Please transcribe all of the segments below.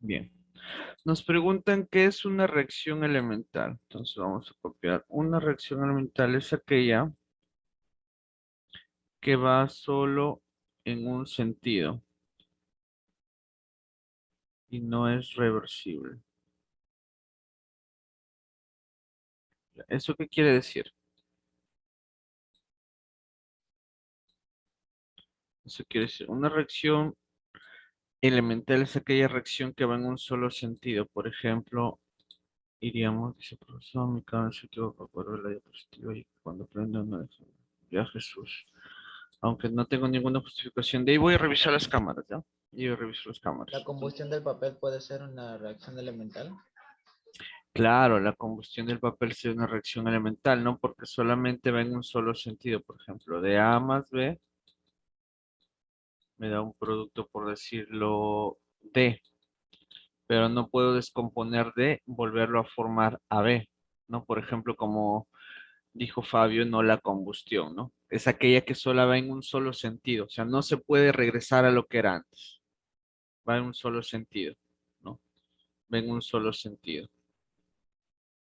Bien. Nos preguntan qué es una reacción elemental. Entonces vamos a copiar. Una reacción elemental es aquella que va solo en un sentido y no es reversible. ¿Eso qué quiere decir? Eso quiere decir, una reacción elemental es aquella reacción que va en un solo sentido. Por ejemplo, iríamos, dice profesor, mi cabeza se equivoca por la diapositiva y cuando prende uno de esos, ya Jesús. Aunque no tengo ninguna justificación de ahí, voy a revisar las cámaras, ¿ya? Y yo reviso las La cámaras. combustión del papel puede ser una reacción elemental. Claro, la combustión del papel es una reacción elemental, ¿no? Porque solamente va en un solo sentido. Por ejemplo, de A más B me da un producto, por decirlo, D, pero no puedo descomponer D, volverlo a formar a B, ¿no? Por ejemplo, como dijo Fabio, no la combustión, ¿no? Es aquella que solo va en un solo sentido, o sea, no se puede regresar a lo que era antes, va en un solo sentido, ¿no? Va en un solo sentido,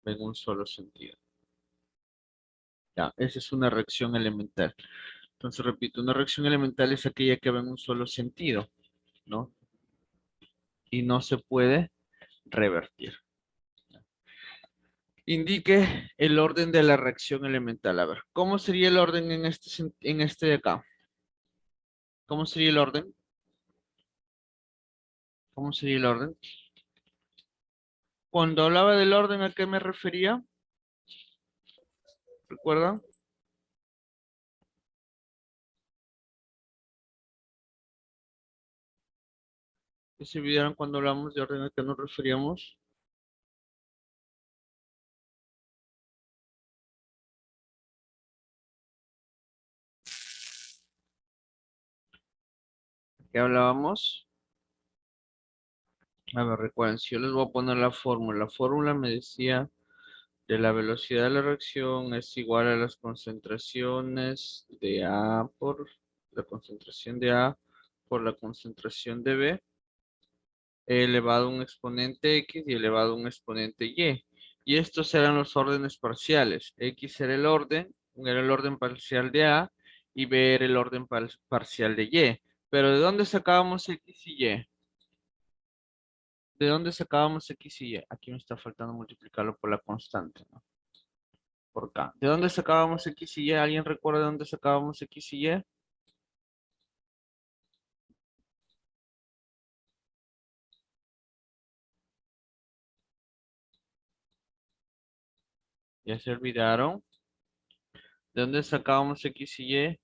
va en un solo sentido. Ya, esa es una reacción elemental. Entonces, repito, una reacción elemental es aquella que va en un solo sentido, ¿no? Y no se puede revertir. Indique el orden de la reacción elemental. A ver, ¿cómo sería el orden en en este de acá? ¿Cómo sería el orden? ¿Cómo sería el orden? Cuando hablaba del orden, ¿a qué me refería? ¿Recuerdan? ¿Que se olvidaron cuando hablamos de orden a qué nos referíamos? ¿Qué hablábamos? A ver, recuerden, si yo les voy a poner la fórmula me decía de la velocidad de la reacción es igual a las concentraciones de A por la concentración de A por la concentración de B elevado a un exponente X y elevado a un exponente Y. Y estos eran los órdenes parciales. X era el orden parcial de A y B era el orden parcial de Y. Pero ¿de dónde sacábamos X y Y? ¿De dónde sacábamos X y Y? Aquí me está faltando multiplicarlo por la constante, ¿no? Por acá. ¿De dónde sacábamos X y Y? ¿Alguien recuerda de dónde sacábamos X y Y? Ya se olvidaron. ¿De dónde sacábamos X y Y?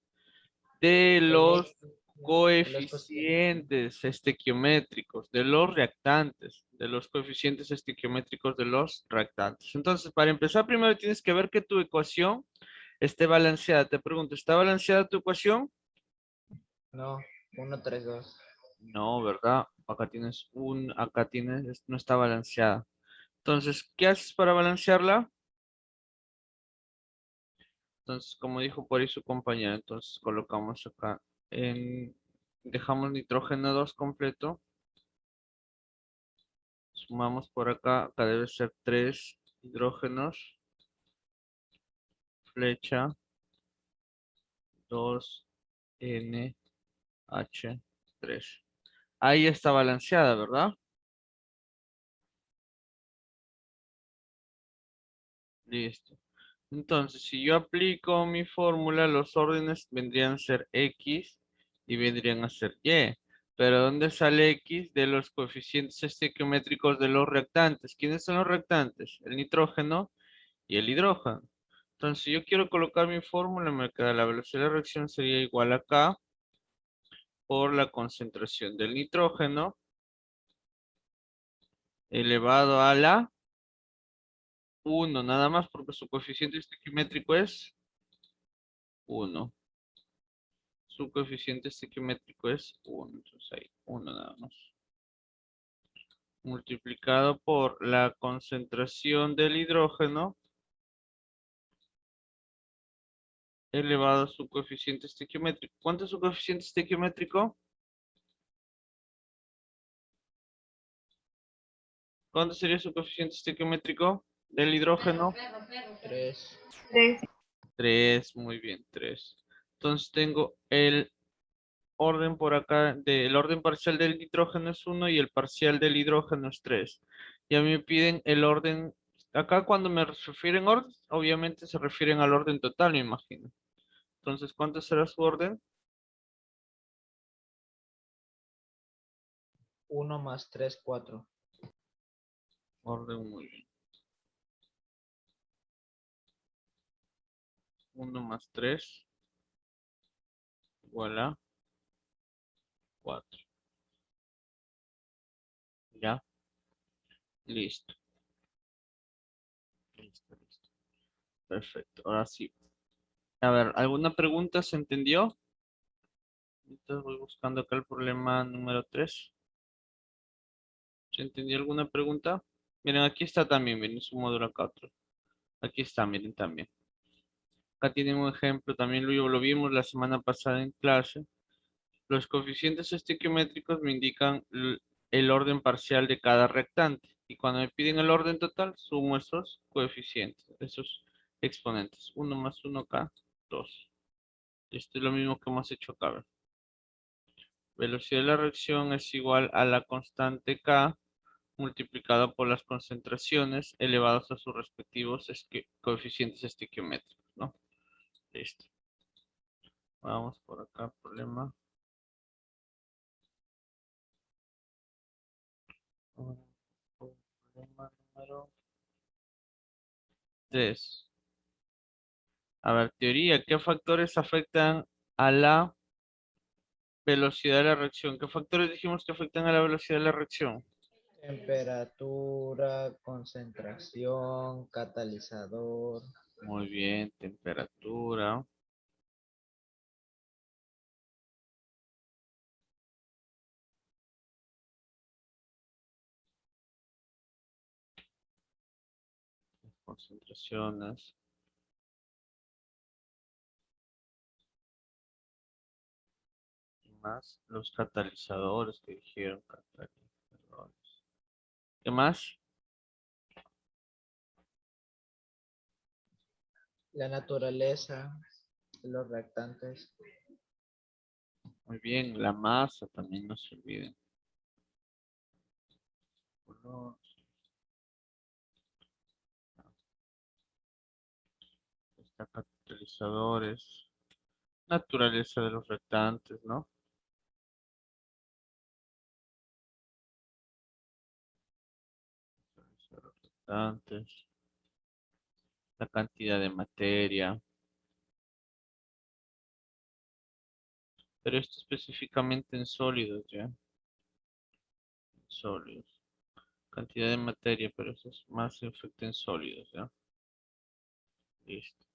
De los De los cocientes. coeficientes estequiométricos, de los reactantes, de los coeficientes estequiométricos de los reactantes. Entonces, para empezar, primero tienes que ver que tu ecuación esté balanceada. Te pregunto, ¿está balanceada tu ecuación? No, 1, 3, 2. No, ¿verdad? Acá tienes, no está balanceada. Entonces, ¿qué haces para balancearla? Entonces, como dijo por ahí su compañera, entonces colocamos acá en, dejamos nitrógeno 2 completo, sumamos por acá, acá debe ser 3 hidrógenos, flecha, 2 NH3. Ahí está balanceada, ¿verdad? Listo. Entonces, si yo aplico mi fórmula, los órdenes vendrían a ser X y vendrían a ser Y. Pero ¿dónde sale X? De los coeficientes estequiométricos de los reactantes. ¿Quiénes son los reactantes? El nitrógeno y el hidrógeno. Entonces, si yo quiero colocar mi fórmula, me queda la velocidad de reacción sería igual a K por la concentración del nitrógeno elevado a la 1, nada más porque su coeficiente estequiométrico es 1. Su coeficiente estequiométrico es 1. Entonces hay 1 nada más. Multiplicado por la concentración del hidrógeno elevado a su coeficiente estequiométrico. ¿Cuánto es su coeficiente estequiométrico? ¿Cuánto sería su coeficiente estequiométrico del hidrógeno? 3. 3. 3, muy bien, 3. Entonces tengo el orden por acá, el orden parcial del nitrógeno es 1 y el parcial del hidrógeno es 3. Y a mí me piden el orden, acá cuando me refieren orden, obviamente se refieren al orden total, me imagino. Entonces, ¿cuánto será su orden? 1 más 3, 4. Orden muy bien. 1 más 3 igual a 4. Ya, listo. Listo, listo. Perfecto, ahora sí. A ver, ¿alguna pregunta? ¿Se entendió? Entonces voy buscando acá el problema número 3. ¿Se entendió alguna pregunta? Miren, aquí está también, miren su módulo acá otro. Aquí está, miren también. Acá tienen un ejemplo, también lo vimos la semana pasada en clase. Los coeficientes estequiométricos me indican el orden parcial de cada rectante. Y cuando me piden el orden total, sumo esos coeficientes, esos exponentes. 1 más 1 acá, 2. Esto es lo mismo que hemos hecho acá. ¿Ve? Velocidad de la reacción es igual a la constante K multiplicado por las concentraciones elevadas a sus respectivos coeficientes estequiométricos, ¿no? Listo. Vamos por acá, problema. Problema número 3. A ver, teoría, ¿qué factores afectan a la velocidad de la reacción? ¿Qué factores dijimos que afectan a la velocidad de la reacción? Temperatura, concentración, catalizador. Muy bien, temperatura, concentraciones, y más los catalizadores que dijeron, catalizadores. ¿Qué más? La naturaleza de los reactantes. Muy bien, la masa también no se olviden. Color, está catalizadores, naturaleza de los reactantes, ¿no? Naturaleza de los reactantes, la cantidad de materia, pero esto específicamente en sólidos, ¿ya? Sólidos. Cantidad de materia, pero eso es más efecto en sólidos, ¿ya? Listo.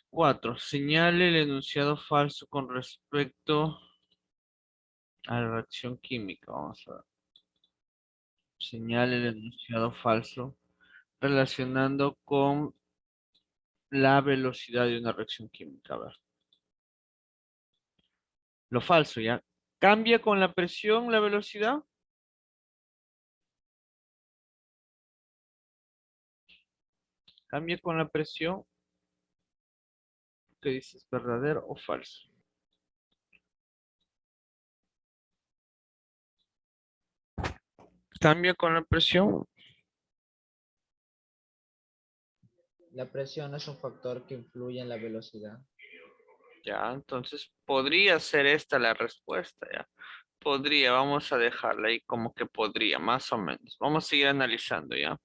4. Señale el enunciado falso con respecto a la reacción química. Vamos a ver. Señale el enunciado falso relacionando con la velocidad de una reacción química. A ver. Lo falso, ¿ya? ¿Cambia con la presión la velocidad? ¿Cambia con la presión? ¿Qué dices? ¿Verdadero o falso? ¿Cambia con la presión? La presión es un factor que influye en la velocidad. Ya, entonces podría ser esta la respuesta, ya. Podría, vamos a dejarla ahí como que podría, más o menos. Vamos a seguir analizando, ya.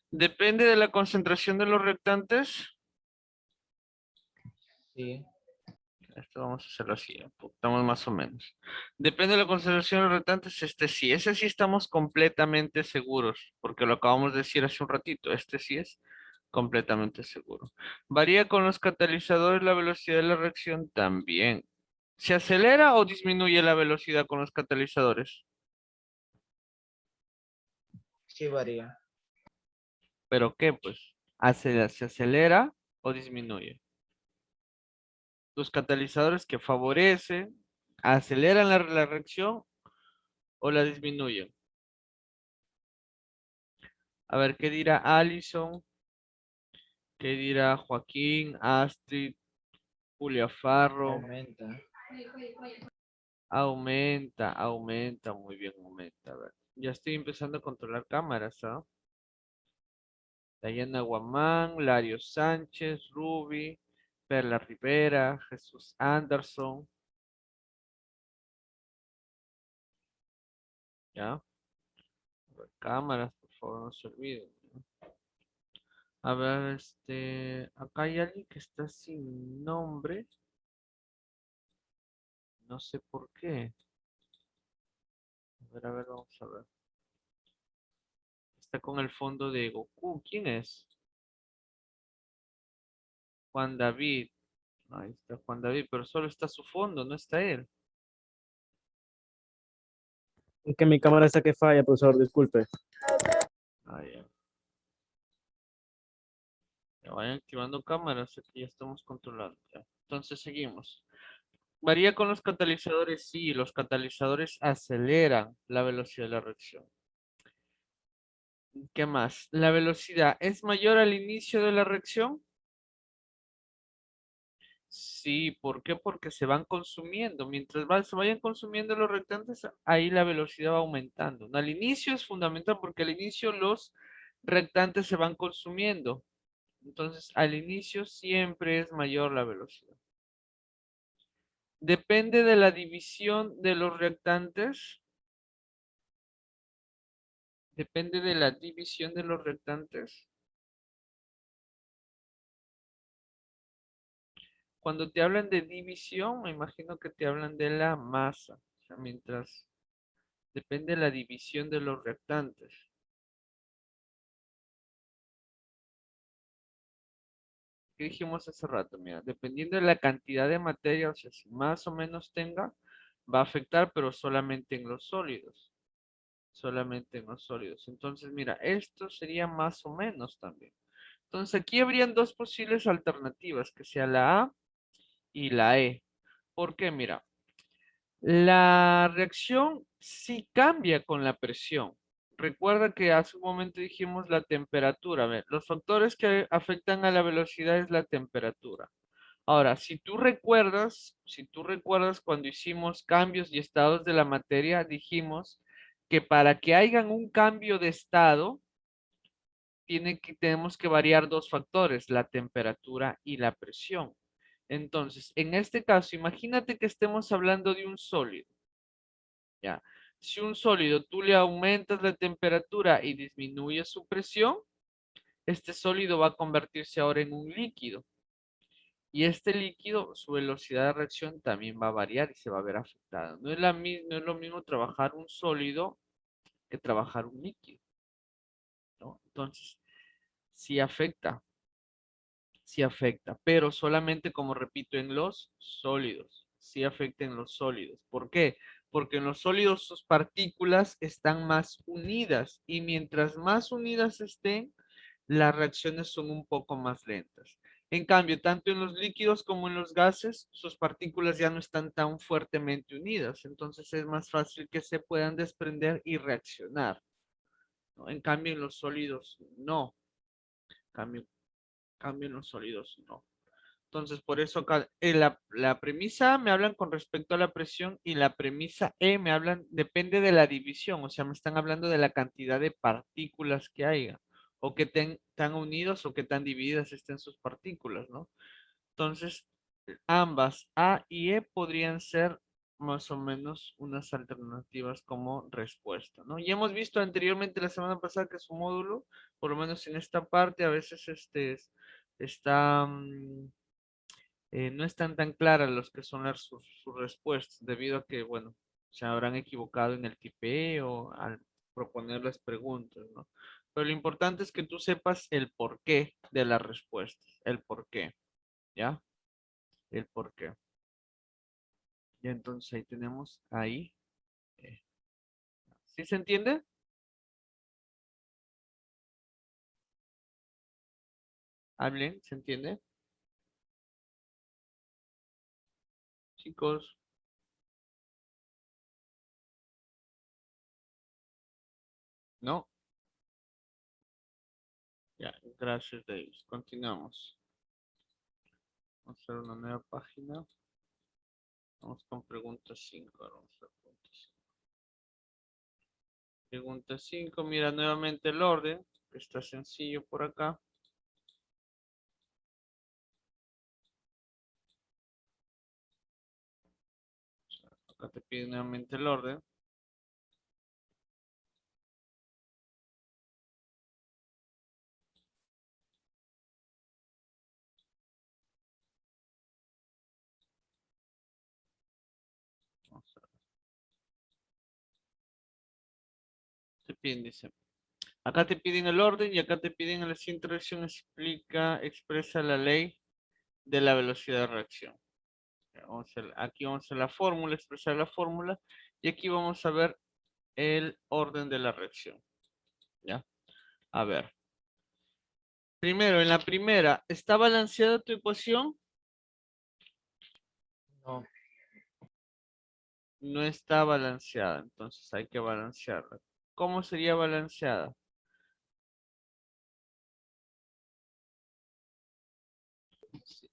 Depende de la concentración de los reactantes. Sí. Esto vamos a hacerlo así, ya, estamos más o menos. Depende de la concentración de los reactantes, este sí. Ese sí estamos completamente seguros, porque lo acabamos de decir hace un ratito. Este sí es completamente seguro. Varía con los catalizadores la velocidad de la reacción también. ¿Se acelera o disminuye la velocidad con los catalizadores? Sí varía. ¿Pero qué, pues? ¿Se acelera o disminuye? Los catalizadores que favorecen ¿Aceleran la reacción o la disminuyen? A ver, ¿qué dirá Allison? ¿Qué dirá Joaquín, Astrid, Julia Farro? Aumenta. Aumenta, muy bien, aumenta. A ver, ya estoy empezando a controlar cámaras, ¿ah? Dayana Guamán, Lario Sánchez, Ruby, Perla Rivera, Jesús Anderson, ¿ya? A ver, cámaras, por favor, no se olviden. A ver, acá hay alguien que está sin nombre, no sé por qué. A ver, vamos a ver. Está con el fondo de Goku, ¿quién es? Juan David. Ahí está Juan David, pero solo está su fondo, no está él. Es que mi cámara está que falla, profesor, disculpe. Ah, ya. Ya vayan activando cámaras, aquí ya estamos controlando. Ya. Entonces seguimos. Varía con los catalizadores, sí, los catalizadores aceleran la velocidad de la reacción. ¿Qué más? ¿La velocidad es mayor al inicio de la reacción? Sí, ¿por qué? Porque se van consumiendo. Mientras se vayan consumiendo los reactantes, ahí la velocidad va aumentando. Al inicio es fundamental porque al inicio los reactantes se van consumiendo. Entonces, al inicio siempre es mayor la velocidad. Depende de la división de los reactantes. Depende de la división de los reactantes. Cuando te hablan de división, me imagino que te hablan de la masa. O sea, mientras depende de la división de los reactantes. ¿Qué dijimos hace rato? Mira, dependiendo de la cantidad de materia, o sea, si más o menos tenga, va a afectar, pero solamente en los sólidos. Solamente en los sólidos. Entonces, mira, esto sería más o menos también. Entonces, aquí habrían dos posibles alternativas, que sea la A y la E. ¿Por qué? Mira, la reacción sí cambia con la presión. Recuerda que hace un momento dijimos la temperatura. A ver, los factores que afectan a la velocidad es la temperatura. Ahora, si tú recuerdas cuando hicimos cambios y estados de la materia, dijimos que para que hagan un cambio de estado, tenemos que variar dos factores, la temperatura y la presión. Entonces, en este caso, imagínate que estemos hablando de un sólido, ¿ya? Si un sólido tú le aumentas la temperatura y disminuyes su presión, este sólido va a convertirse ahora en un líquido. Y este líquido, su velocidad de reacción también va a variar y se va a ver afectada. No es lo mismo trabajar un sólido que trabajar un líquido, ¿no? Entonces, sí afecta, sí afecta, pero solamente, como repito, en los sólidos. Sí afecta en los sólidos. ¿Por qué? Porque en los sólidos sus partículas están más unidas y mientras más unidas estén, las reacciones son un poco más lentas. En cambio, tanto en los líquidos como en los gases, sus partículas ya no están tan fuertemente unidas, entonces es más fácil que se puedan desprender y reaccionar, ¿no? En cambio, en los sólidos no. Cambio, cambio en los sólidos no. Entonces, por eso acá, la premisa A me hablan con respecto a la presión y la premisa E me hablan, depende de la división, o sea, me están hablando de la cantidad de partículas que haya, o que tan unidos o que tan divididas estén sus partículas, ¿no? Entonces, ambas A y E podrían ser más o menos unas alternativas como respuesta, ¿no? Y hemos visto anteriormente la semana pasada que su módulo, por lo menos en esta parte, a veces está, no están tan claras los que son sus respuestas, debido a que, bueno, se habrán equivocado en el tipeo al proponer las preguntas, ¿no? Pero lo importante es que tú sepas el porqué de las respuestas, el porqué, ¿ya? El porqué. Y entonces ahí tenemos ahí. eh, ¿Sí se entiende? Hablen, ¿se entiende? Chicos. ¿No? Ya, gracias, Davis. Continuamos. Vamos a hacer una nueva página. Vamos con pregunta 5. Vamos a pregunta 5. Pregunta 5. Mira nuevamente el orden. Está sencillo por acá. Acá te pide nuevamente el orden. Vamos a ver. Te piden, dice. Acá te piden el orden y acá te piden en la siguiente reacción expresa la ley de la velocidad de reacción. Aquí vamos a hacer la fórmula, expresar la fórmula y aquí vamos a ver el orden de la reacción. ¿Ya? A ver. Primero, en la primera, ¿está balanceada tu ecuación? No. No está balanceada, entonces hay que balancearla. ¿Cómo sería balanceada?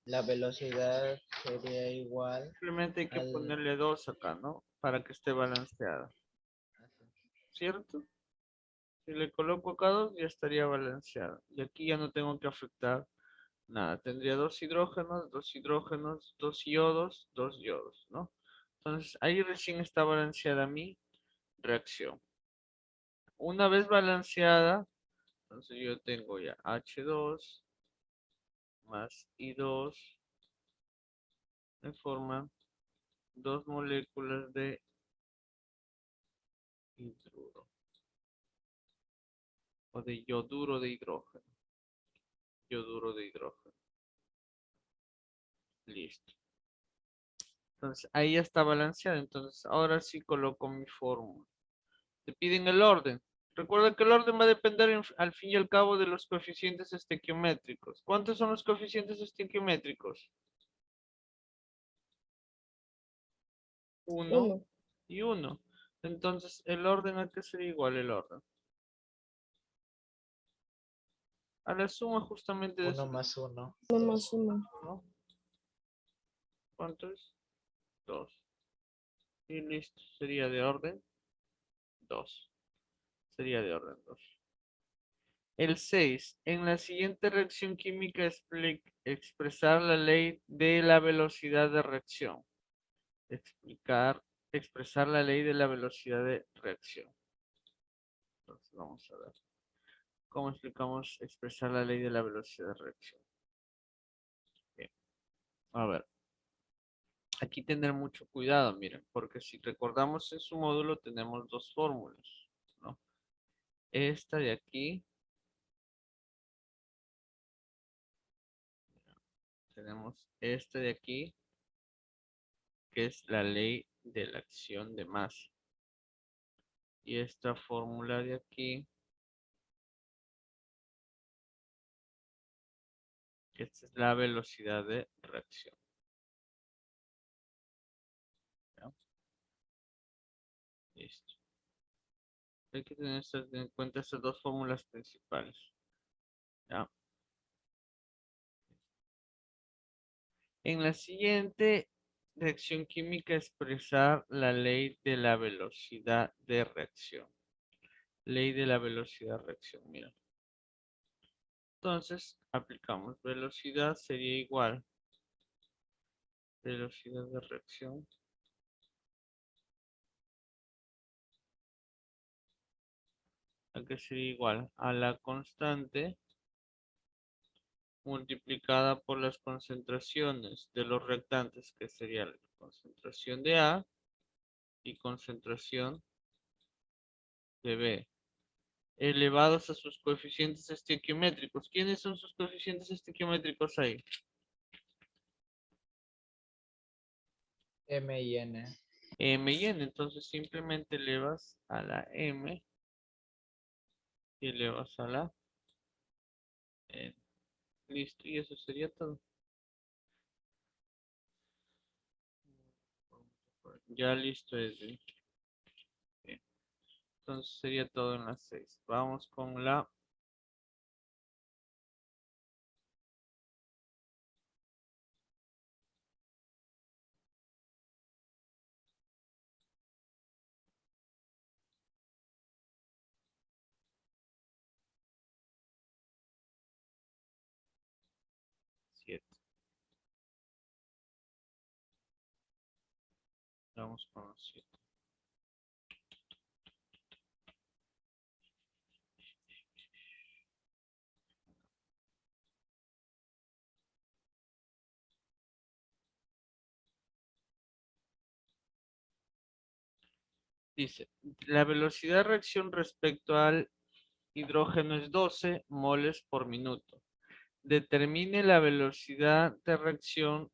La velocidad sería igual Simplemente hay que al... ponerle 2 acá, ¿no? Para que esté balanceada, ¿cierto? Si le coloco acá 2, ya estaría balanceada. Y aquí ya no tengo que afectar nada. Tendría dos hidrógenos, dos iodos, dos yodos, ¿no? Entonces, ahí recién está balanceada mi reacción. Una vez balanceada, entonces yo tengo ya H2 más I2 me forman dos moléculas de hidruro o de yoduro de hidrógeno. Yoduro de hidrógeno. Listo. Entonces ahí ya está balanceada. Entonces ahora sí coloco mi fórmula. Te piden el orden. Recuerda que el orden va a depender al fin y al cabo de los coeficientes estequiométricos. ¿Cuántos son los coeficientes estequiométricos? 1 Uno. y 1. Entonces el orden a qué sería igual el orden. A la suma justamente de 1 esos más 1. 1 más 1. ¿no? ¿Cuánto es? 2. Y listo. Sería de orden 2. Sería de orden 2. El 6. En la siguiente reacción química expresar la ley de la velocidad de reacción. Expresar la ley de la velocidad de reacción. Entonces vamos a ver. ¿Cómo explicamos expresar la ley de la velocidad de reacción? Bien. A ver. Aquí tener mucho cuidado, miren, porque si recordamos en su módulo tenemos dos fórmulas, ¿no? Esta de aquí, tenemos esta de aquí, que es la ley de la acción de masa. Y esta fórmula de aquí, que esta es la velocidad de reacción. ¿Ya? Listo. Hay que tener en cuenta estas dos fórmulas principales. ¿Ya? En la siguiente reacción química expresar la ley de la velocidad de reacción. Ley de la velocidad de reacción, mira. Entonces, aplicamos velocidad sería igual. Velocidad de reacción. ¿A qué sería igual? A la constante multiplicada por las concentraciones de los reactantes, que sería la concentración de A y concentración de B, elevados a sus coeficientes estequiométricos. ¿Quiénes son sus coeficientes estequiométricos ahí? M y N. M y N. Entonces simplemente elevas a la M y elevas a la N. Listo, y eso sería todo. Ya listo, Edwin. Bien. Entonces sería todo en la 6. Vamos con la 7. Vamos con la 7. Dice, la velocidad de reacción respecto al hidrógeno es 12 moles por minuto. Determine la velocidad de reacción,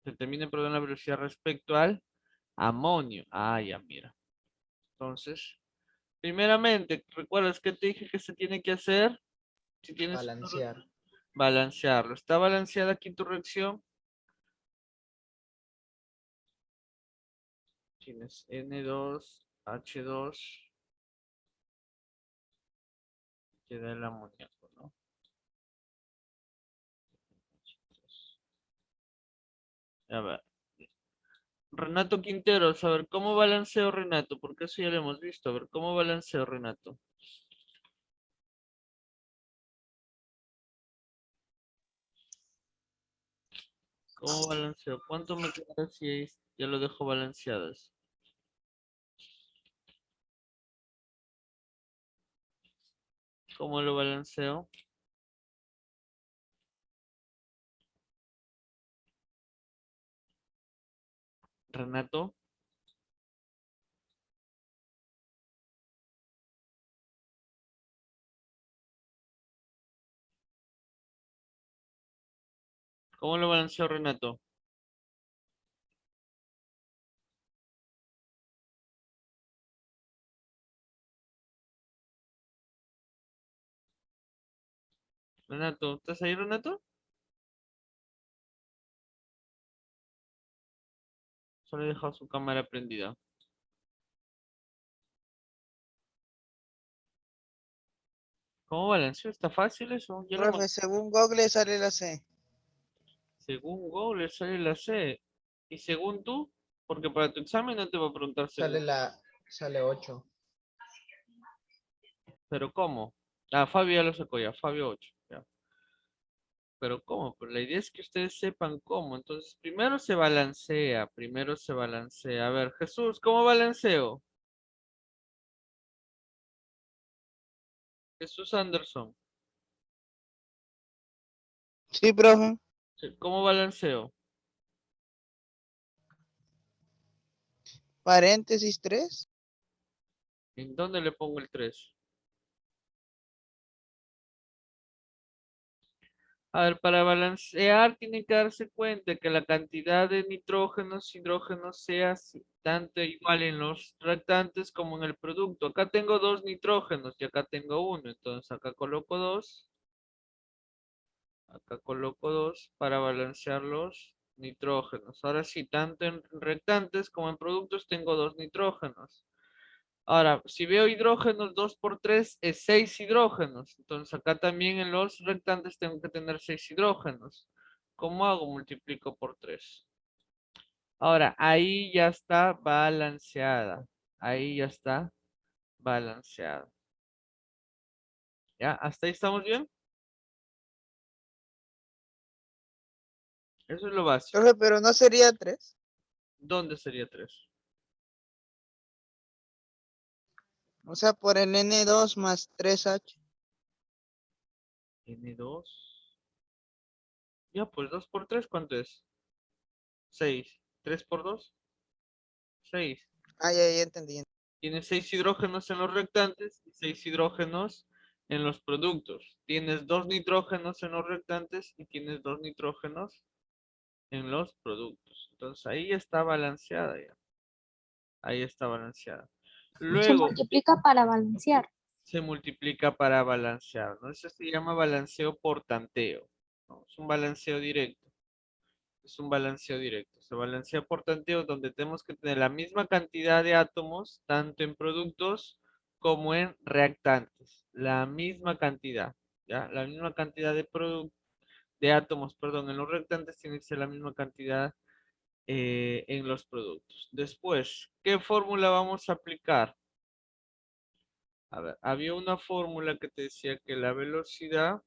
determine, perdón, la velocidad respecto al amonio. Ah, ya, mira. Entonces, primeramente, ¿recuerdas que te dije que se tiene que hacer? Si tienes Balancear. balancearlo. ¿Está balanceada aquí tu reacción? Tienes N2H2, queda el amoníaco, ¿no? A ver. Renato Quinteros, a ver, ¿cómo balanceo Renato? Porque eso ya lo hemos visto. A ver, ¿cómo balanceo Renato? ¿Cómo balanceo? ¿Cuánto me queda si ya lo dejo balanceadas? ¿Cómo lo balanceo? Renato, ¿cómo lo balanceo Renato? Renato, ¿estás ahí, Renato? Solo he dejado su cámara prendida. ¿Cómo balanceo? ¿Está fácil eso? Ya lo Profe, según Google sale la C. según Google sale la C. ¿Y según tú? Porque para tu examen no te va a preguntar según. Sale 8. ¿Pero cómo? Ah, Fabio ya lo sacó ya, Fabio 8. Ya. ¿Pero cómo? Pues la idea es que ustedes sepan cómo. Entonces, primero se balancea, primero se balancea. A ver, Jesús, ¿cómo balanceo? Jesús Anderson, Sí, profe. sí, ¿cómo balanceo? Paréntesis 3. ¿En dónde le pongo el 3? A ver, para balancear tiene que darse cuenta que la cantidad de nitrógenos, hidrógenos sea tanto igual en los reactantes como en el producto. Acá tengo 2 nitrógenos y acá tengo 1. Entonces acá coloco 2. Acá coloco 2 para balancear los nitrógenos. Ahora sí, tanto en reactantes como en productos tengo 2 nitrógenos. Ahora, si veo hidrógenos, 2 por 3 es 6 hidrógenos. Entonces acá también en los reactantes tengo que tener 6 hidrógenos. ¿Cómo hago? Multiplico por 3. Ahora, ahí ya está balanceada. Ahí ya está balanceada. ¿Ya? ¿Hasta ahí estamos bien? Eso es lo básico. Profe, pero no sería 3. ¿Dónde sería 3? O sea, por el N2 más 3H. N2. Ya, pues 2 por 3, ¿cuánto es? 6. 3 por 2, 6. Ah, ya entendí. Tienes 6 hidrógenos en los reactantes y 6 hidrógenos en los productos. Tienes 2 nitrógenos en los reactantes y tienes 2 nitrógenos en los productos. Entonces ahí está balanceada ya. Ahí está balanceada. Se Luego multiplica para balancear. se multiplica para balancear, ¿no? Eso se llama balanceo por tanteo, ¿no? Es un balanceo directo. Es un balanceo directo. Se balancea por tanteo donde tenemos que tener la misma cantidad de átomos, tanto en productos como en reactantes. La misma cantidad, ¿ya? La misma cantidad de átomos, perdón, en los reactantes tiene que ser la misma cantidad en los productos. Después, ¿qué fórmula vamos a aplicar? A ver, había una fórmula que te decía que la velocidad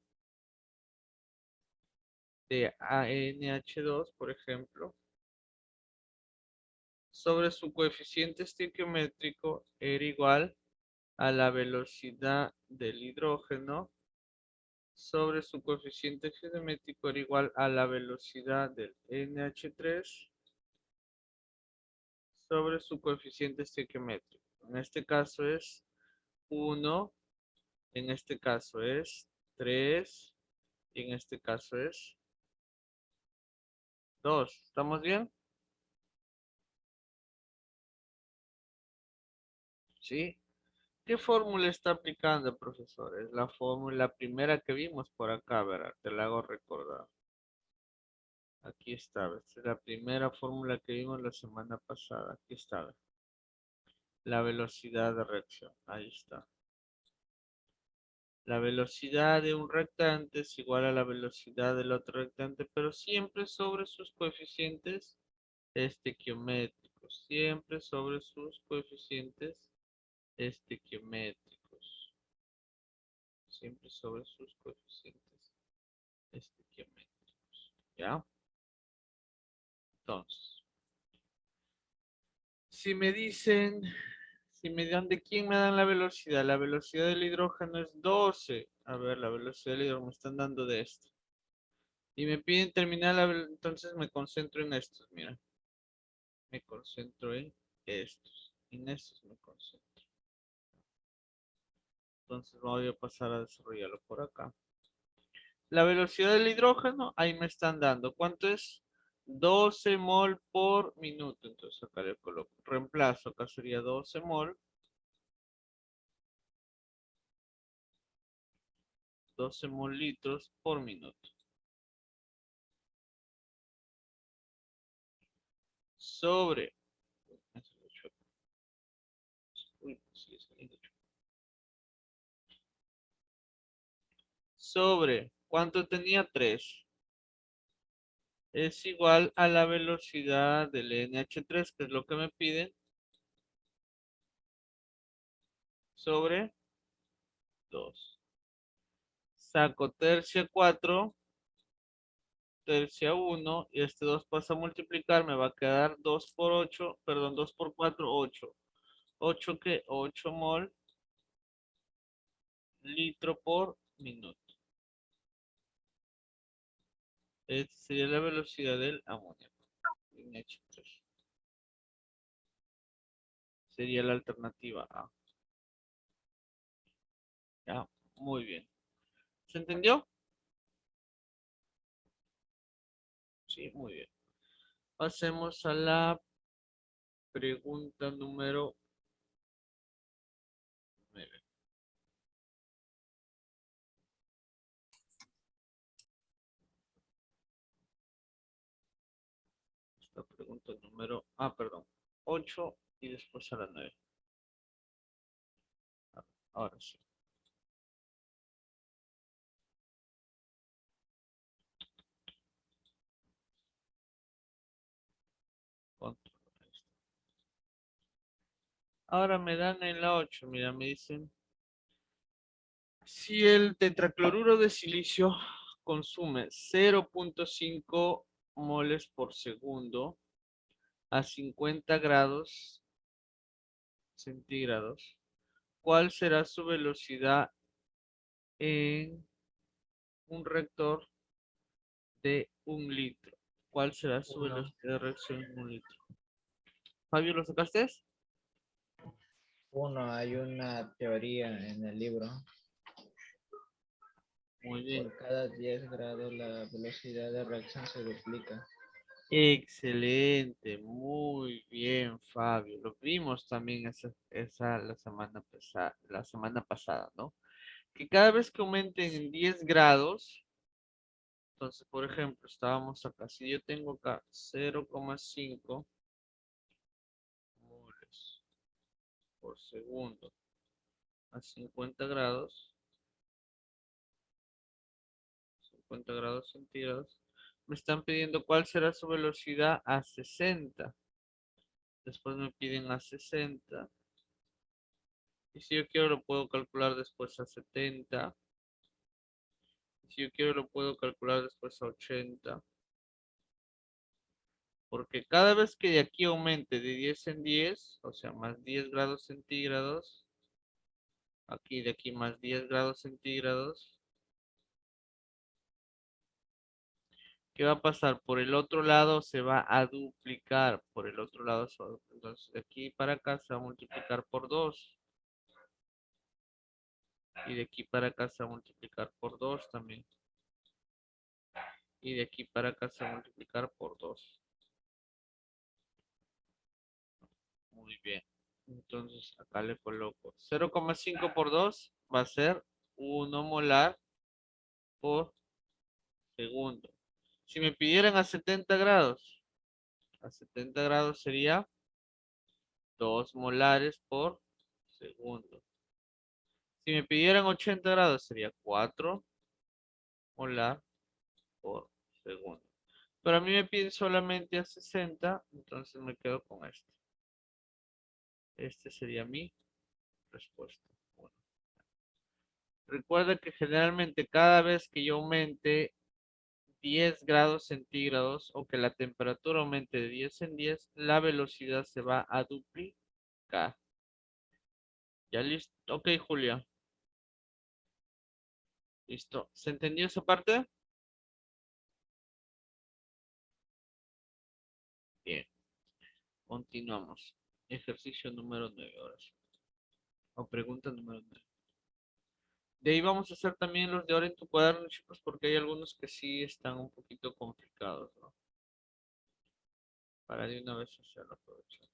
de ANH2, por ejemplo, sobre su coeficiente estequiométrico era igual a la velocidad del hidrógeno sobre su coeficiente estequiométrico era igual a la velocidad del NH3 sobre su coeficiente estequiométrico. En este caso es 1, en este caso es 3 y en este caso es 2. ¿Estamos bien? ¿Sí? ¿Qué fórmula está aplicando, profesor? Es la fórmula primera que vimos por acá, ¿verdad? Te la hago recordar. Aquí está, esta es la primera fórmula que vimos la semana pasada. Aquí está, ¿ve? La velocidad de reacción. Ahí está. La velocidad de un reactante es igual a la velocidad del otro reactante, pero siempre sobre sus coeficientes estequiométricos. Siempre sobre sus coeficientes estequiométricos. Siempre sobre sus coeficientes estequiométricos. ¿Ya? Entonces, si me dicen, si me dan de quién me dan la velocidad del hidrógeno es 12. A ver, la velocidad del hidrógeno me están dando de esto. Y me piden terminar entonces me concentro en estos, mira. Me concentro en estos. En estos me concentro. Entonces voy a pasar a desarrollarlo por acá. La velocidad del hidrógeno, ahí me están dando. ¿Cuánto es? 12 mol por minuto. Entonces acá le coloco. Reemplazo, acá sería 12 mol. 12 mol litros por minuto. Sobre. Uy, sigue saliendo chueco. Sobre. ¿Cuánto tenía? 3. Es igual a la velocidad del NH3, que es lo que me piden, sobre 2. Saco tercia 4, tercia 1, y este 2 pasa a multiplicar, me va a quedar 2 por 8, perdón, 2 por 4, 8. 8 que 8 mol litro por minuto. Esta sería la velocidad del amoníaco. NH3. Sería la alternativa A. Ya, muy bien. ¿Se entendió? Sí, muy bien. Pasemos a la pregunta número 9. Esta pregunta número, perdón, 8 y después a la 9. Ahora sí. Control. Ahora me dan en la 8, mira, me dicen, si el tetracloruro de silicio consume 0.5 moles por segundo a 50 grados centígrados, ¿cuál será su velocidad en un reactor de 1 litro? ¿Cuál será su Uno. velocidad de reacción en 1 litro? Fabio, ¿lo sacaste? Hay una teoría en el libro. Muy bien. Por cada 10 grados la velocidad de reacción se duplica. Excelente, muy bien, Fabio. Lo vimos también esa la semana pasada, ¿no? Que cada vez que aumenten en 10 grados, Entonces, por ejemplo, estábamos acá. Si yo tengo acá 0,5 moles por segundo a 50 grados, 50 grados centígrados, me están pidiendo cuál será su velocidad a 60. Después me piden a 60. Y si yo quiero lo puedo calcular después a 70. Si yo quiero lo puedo calcular después a 80. Porque cada vez que de aquí aumente de 10 en 10, o sea, más 10 grados centígrados, aquí de aquí más 10 grados centígrados, ¿qué va a pasar? Por el otro lado se va a duplicar, por el otro lado entonces de aquí para acá se va a multiplicar por 2. Y de aquí para acá se va a multiplicar por 2 también. Y de aquí para acá se va a multiplicar por 2. Muy bien. Entonces acá le coloco 0,5 por 2 va a ser 1 molar por segundo. Si me pidieran a 70 grados, a 70 grados sería 2 molares por segundo. Si me pidieran 80 grados sería 4 molar por segundo. Pero a mí me piden solamente a 60, entonces me quedo con este. Este sería mi respuesta. Bueno. Recuerda que generalmente cada vez que yo aumente 10 grados centígrados o que la temperatura aumente de 10 en 10, la velocidad se va a duplicar. ¿Ya listo? Ok, Julia. Listo. ¿Se entendió esa parte? Bien. Continuamos. Ejercicio número 9 ahora sí. O pregunta número 9. De ahí vamos a hacer también los de ahora en tu cuaderno, chicos, porque hay algunos que sí están un poquito complicados, ¿no? Para de una vez hacerlo aprovechar.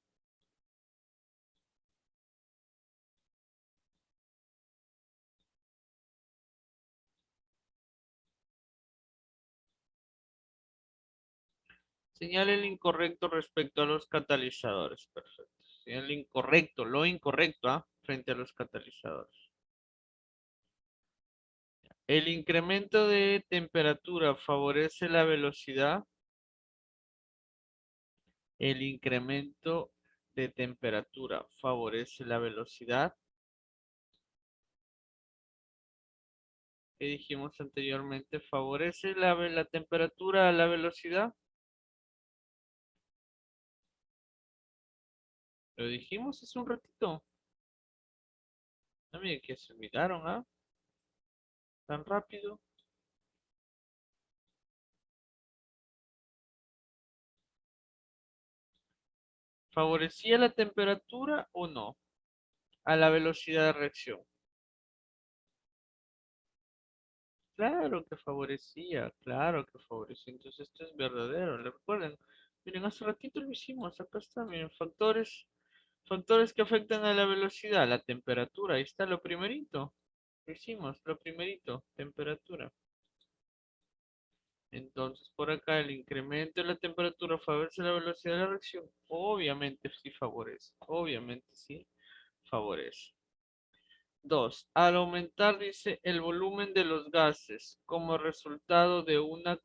Señale el incorrecto respecto a los catalizadores. Perfecto. Señale el incorrecto, lo incorrecto, ¿ah? Frente a los catalizadores. El incremento de temperatura favorece la velocidad. El incremento de temperatura favorece la velocidad. ¿Qué dijimos anteriormente? ¿Favorece la temperatura a la velocidad? Lo dijimos hace un ratito. No mire que se olvidaron, ¿ah? Tan rápido. ¿Favorecía la temperatura o no? A la velocidad de reacción. Claro que favorecía, claro que favorecía. Entonces esto es verdadero. ¿Le recuerden? Miren, hace ratito lo hicimos. Acá está, miren, factores que afectan a la velocidad, la temperatura. Ahí está lo primerito. Lo hicimos, lo primerito, temperatura. Entonces, por acá el incremento de la temperatura favorece la velocidad de la reacción. Obviamente sí favorece. Obviamente sí favorece. 2. Al aumentar, dice, el volumen de los gases como resultado de una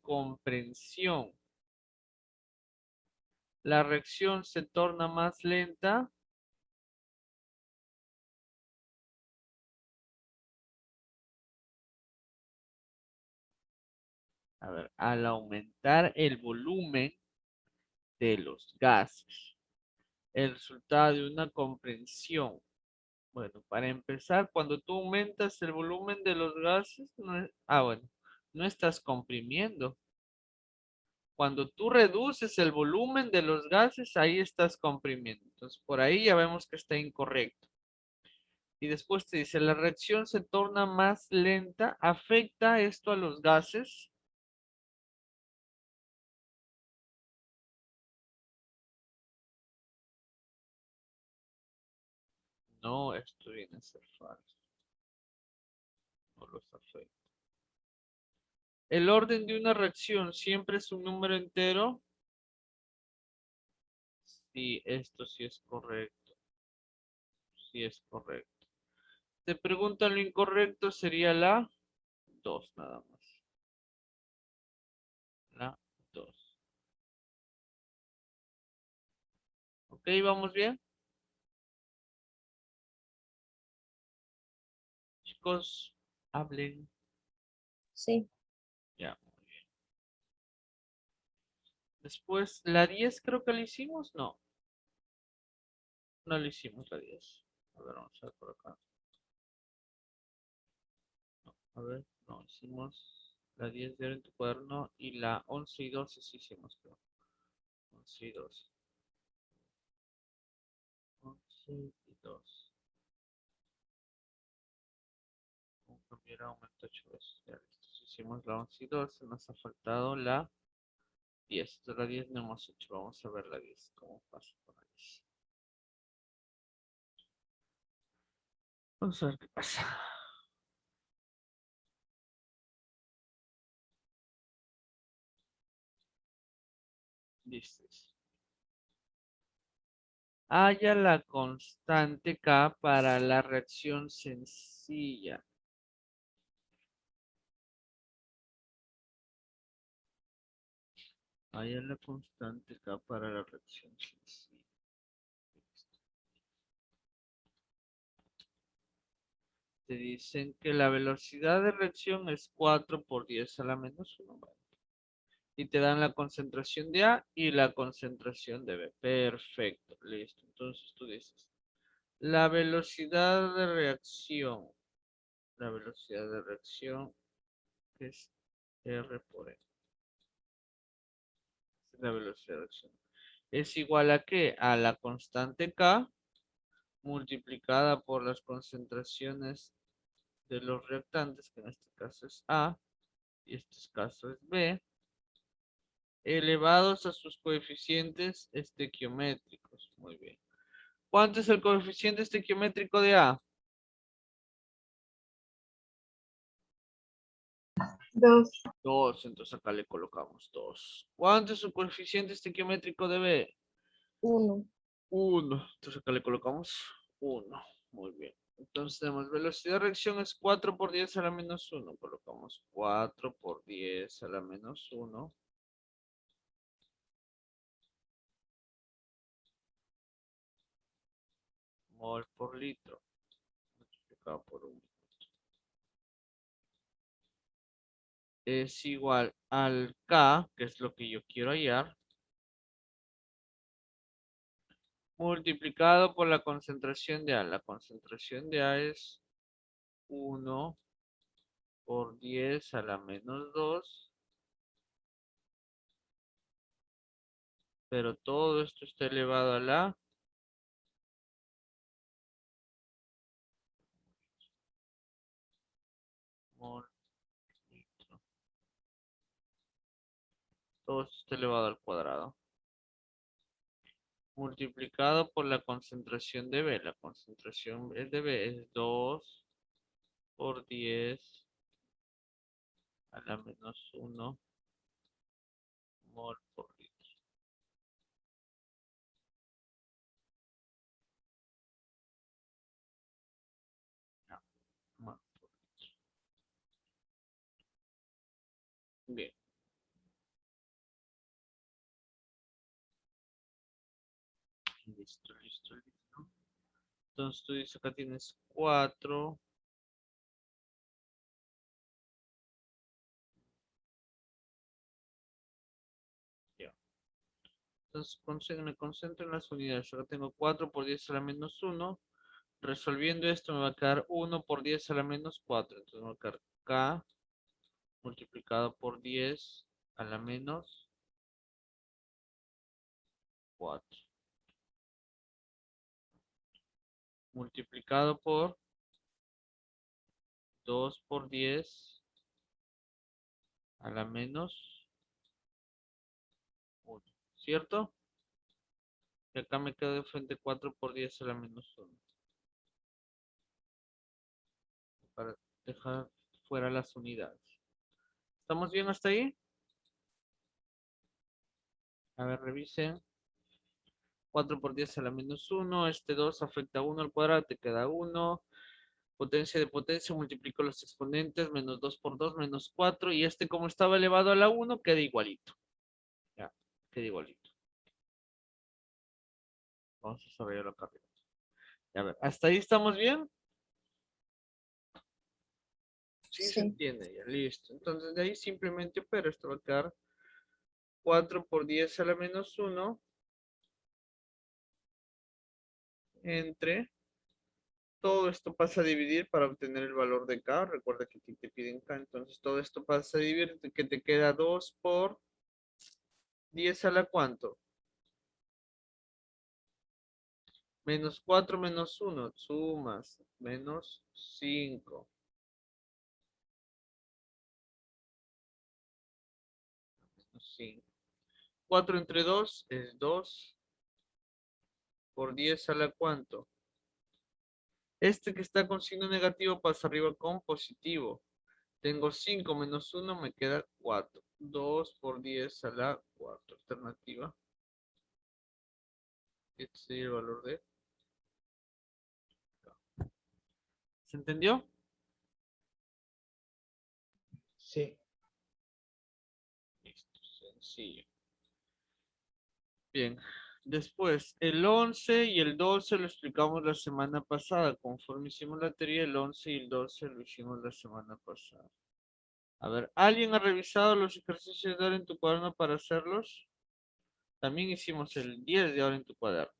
comprensión, la reacción se torna más lenta. A ver, al aumentar el volumen de los gases, el resultado de una comprensión. Bueno, para empezar, cuando tú aumentas el volumen de los gases, bueno, no estás comprimiendo. Cuando tú reduces el volumen de los gases, ahí estás comprimiendo. Entonces, por ahí ya vemos que está incorrecto. Y después te dice, la reacción se torna más lenta. ¿Afecta esto a los gases? No, esto viene a ser falso. No los afecta. ¿El orden de una reacción siempre es un número entero? Sí, esto sí es correcto. Sí es correcto. Te preguntan lo incorrecto, sería la 2 nada más. La 2. Ok, ¿vamos bien? Chicos, hablen. Sí. Ya, muy bien. Después, la 10 creo que la hicimos. No, no la hicimos la 10. A ver, vamos a ver por acá. No, a ver, no, hicimos la 10 de en tu cuaderno y la 11 y 12 sí hicimos, creo. 11 y 12. 11 y 12. Vamos a cambiar a aumento 8 veces. Ya listo. Hicimos la 11 y 12. Nos ha faltado la 10. De la 10 no hemos hecho. Vamos a ver la 10. ¿Cómo pasa con la 10? Vamos a ver qué pasa. Listo. Halla la constante K para la reacción sencilla. Halla la constante K para la reacción sencilla. Te dicen que la velocidad de reacción es 4 por 10 a la menos 1. Y te dan la concentración de A y la concentración de B. Perfecto, listo. Entonces tú dices, la velocidad de reacción. La velocidad de reacción es R por E. Es la velocidad de reacción. ¿Es igual a qué? A la constante K multiplicada por las concentraciones de los reactantes, que en este caso es A y este caso es B, elevados a sus coeficientes estequiométricos. Muy bien. ¿Cuánto es el coeficiente estequiométrico de A? 2. 2, entonces acá le colocamos 2. ¿Cuánto es su coeficiente estequiométrico de B? 1. 1. Entonces acá le colocamos 1. Muy bien. Entonces tenemos velocidad de reacción es 4 por 10 a la menos 1. Colocamos 4 por 10 a la menos 1. Mol por litro. Multiplicado por 1. Es igual al K, que es lo que yo quiero hallar, multiplicado por la concentración de A. La concentración de A es 1 por 10 a la menos 2. Pero todo esto está elevado a la mol litro. Todo esto está elevado al cuadrado. Multiplicado por la concentración de B. La concentración de B es 2 por 10 a la menos 1 mol por litro. No, mol por litro. Bien. Listo, listo, listo. Entonces tú dices acá tienes 4. Ya. Entonces me concentro en las unidades. Ahora tengo 4 por 10 a la menos 1. Resolviendo esto me va a quedar 1 por 10 a la menos 4. Entonces me va a quedar K multiplicado por 10 a la menos 4. Multiplicado por 2 por 10 a la menos 1. ¿Cierto? Y acá me quedo de frente 4 por 10 a la menos 1. Para dejar fuera las unidades. ¿Estamos bien hasta ahí? A ver, revisen. 4 por 10 a la menos 1. Este 2 afecta a 1 al cuadrado, te queda 1. Potencia de potencia, multiplico los exponentes, menos 2 por 2, menos 4. Y este, como estaba elevado a la 1, queda igualito. Ya, queda igualito. Vamos a desarrollarlo acá arriba. A ver, ¿hasta ahí estamos bien? Sí, se Sí. entiende, ya, listo. Entonces, de ahí simplemente opero. Esto va a quedar 4 por 10 a la menos 1 entre... Todo esto pasa a dividir para obtener el valor de K. Recuerda que aquí te piden K. Entonces todo esto pasa a dividir, que te queda 2 por 10 a la ¿cuánto? Menos 4 menos 1. Sumas. Menos 5. Menos 5. 4 entre 2 es 2 por 10 a la ¿cuánto? Este que está con signo negativo pasa arriba con positivo. Tengo 5 menos 1, me queda 4. 2 por 10 a la 4. Alternativa. Este sería el valor de... ¿Se entendió? Sí. Listo, sencillo. Bien. Después, el 11 y el 12 lo explicamos la semana pasada. Conforme hicimos la teoría, el 11 y el 12 lo hicimos la semana pasada. A ver, ¿alguien ha revisado los ejercicios de ahora en tu cuaderno para hacerlos? También hicimos el 10 de ahora en tu cuaderno.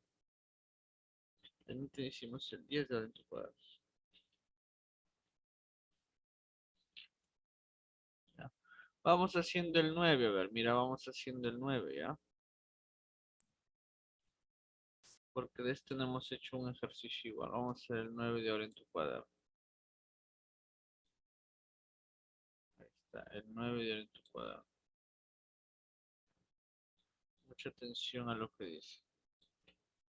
También hicimos el 10 de ahora en tu cuaderno. Ya. Vamos haciendo el 9, a ver, mira, vamos haciendo el 9, ¿ya? Porque de este no hemos hecho un ejercicio igual. Vamos a hacer el 9 de ahora en tu cuaderno. Ahí está, el 9 de ahora en tu cuaderno. Mucha atención a lo que dice.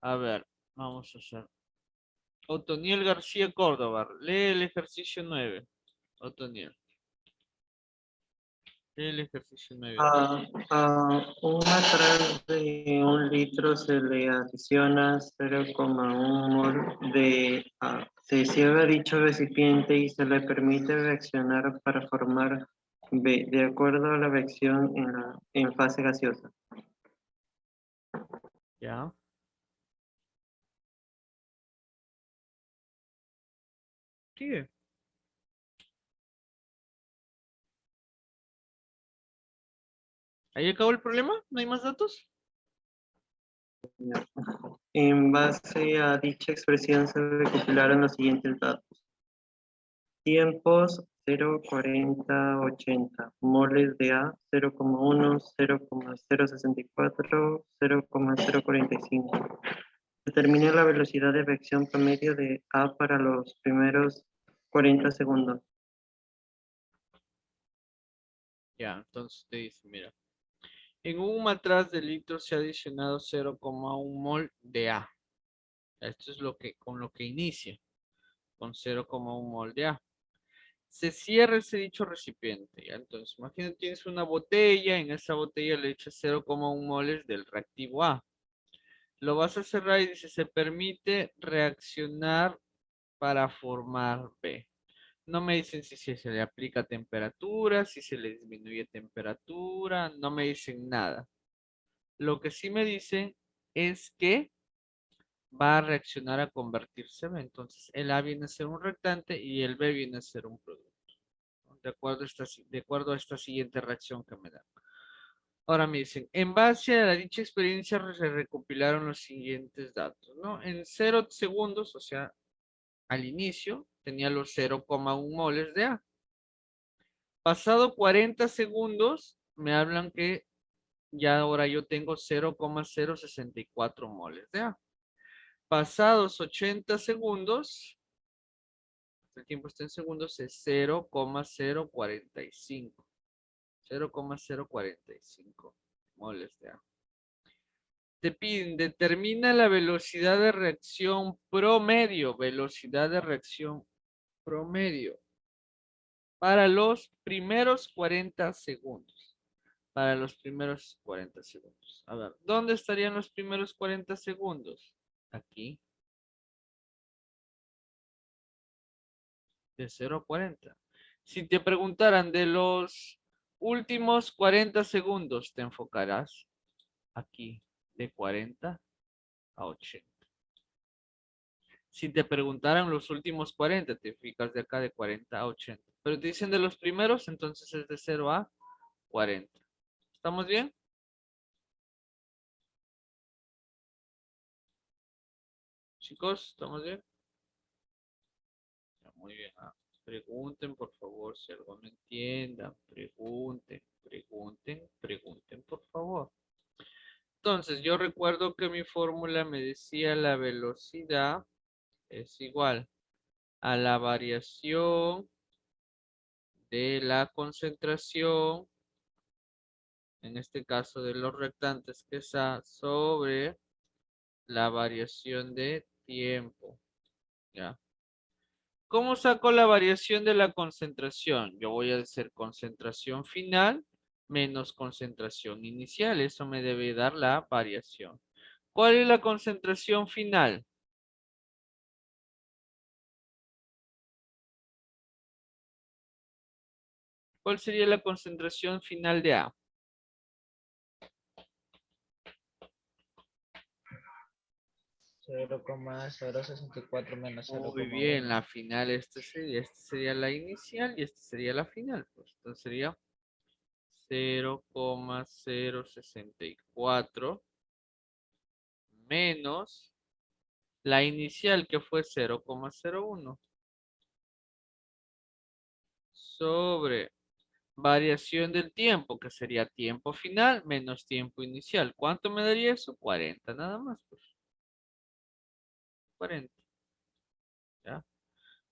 A ver, vamos a hacer. Otoniel García Córdoba, lee el ejercicio 9. Otoniel. Lee el ejercicio 9. A un matraz de 1 litro se le adiciona 0,1 mol de A. Se cierra dicho recipiente y se le permite reaccionar para formar B, de acuerdo a la reacción en fase gaseosa. Ya. Sigue. ¿Ahí acabó el problema? ¿No hay más datos? En base a dicha expresión se recopilaron los siguientes datos. Tiempos 0,4080, moles de A 0,1, 0,064, 0,045. Determine la velocidad de reacción promedio de A para los primeros 40 segundos. Ya, entonces te dice, mira. En un matraz de litro se ha adicionado 0,1 mol de A. Esto es con lo que inicia, con 0,1 mol de A. Se cierra ese dicho recipiente, ¿ya? Entonces, imagínate, tienes una botella, en esa botella le echas 0,1 moles del reactivo A. Lo vas a cerrar y dice, se permite reaccionar para formar B. No me dicen si se le aplica temperatura, si se le disminuye temperatura, no me dicen nada. Lo que sí me dicen es que va a reaccionar a convertirse B. Entonces, el A viene a ser un reactante y el B viene a ser un producto. De acuerdo a esta siguiente reacción que me dan. Ahora me dicen, en base a dicha experiencia se recopilaron los siguientes datos, ¿no? En 0 segundos, o sea, al inicio, tenía los 0,1 moles de A. Pasado 40 segundos, me hablan que ya ahora yo tengo 0,064 moles de A. Pasados 80 segundos, el tiempo está en segundos, es 0,045. 0,045 moles de A. Te piden, determina la velocidad de reacción promedio. Velocidad de reacción promedio. para los primeros 40 segundos. Para los primeros 40 segundos. A ver, ¿dónde estarían los primeros 40 segundos? Aquí. De 0 a 40. Si te preguntaran de los últimos 40 segundos, te enfocarás aquí, de 40 a 80. Si te preguntaran los últimos 40, te fijas de acá de 40 a 80. Pero te dicen de los primeros, entonces es de 0 a 40. ¿Estamos bien? Chicos, ¿estamos bien? Ya, muy bien. Pregunten, por favor, si algo no entiendan. Pregunten, pregunten, pregunten, por favor. Entonces, yo recuerdo que mi fórmula me decía la velocidad es igual a la variación de la concentración, en este caso de los reactantes que es A, sobre la variación de tiempo. ¿Ya? ¿Cómo saco la variación de la concentración? Yo voy a hacer concentración final menos concentración inicial. Eso me debe dar la variación. ¿Cuál es la concentración final? ¿Cuál sería la concentración final de A? 0,064 menos Muy bien, 0,1. la final esta sería la inicial y esta sería la final. Pues entonces sería 0,064 menos la inicial que fue 0,01 sobre variación del tiempo, que sería tiempo final menos tiempo inicial. ¿Cuánto me daría eso? 40 nada más, pues. 40, ¿ya?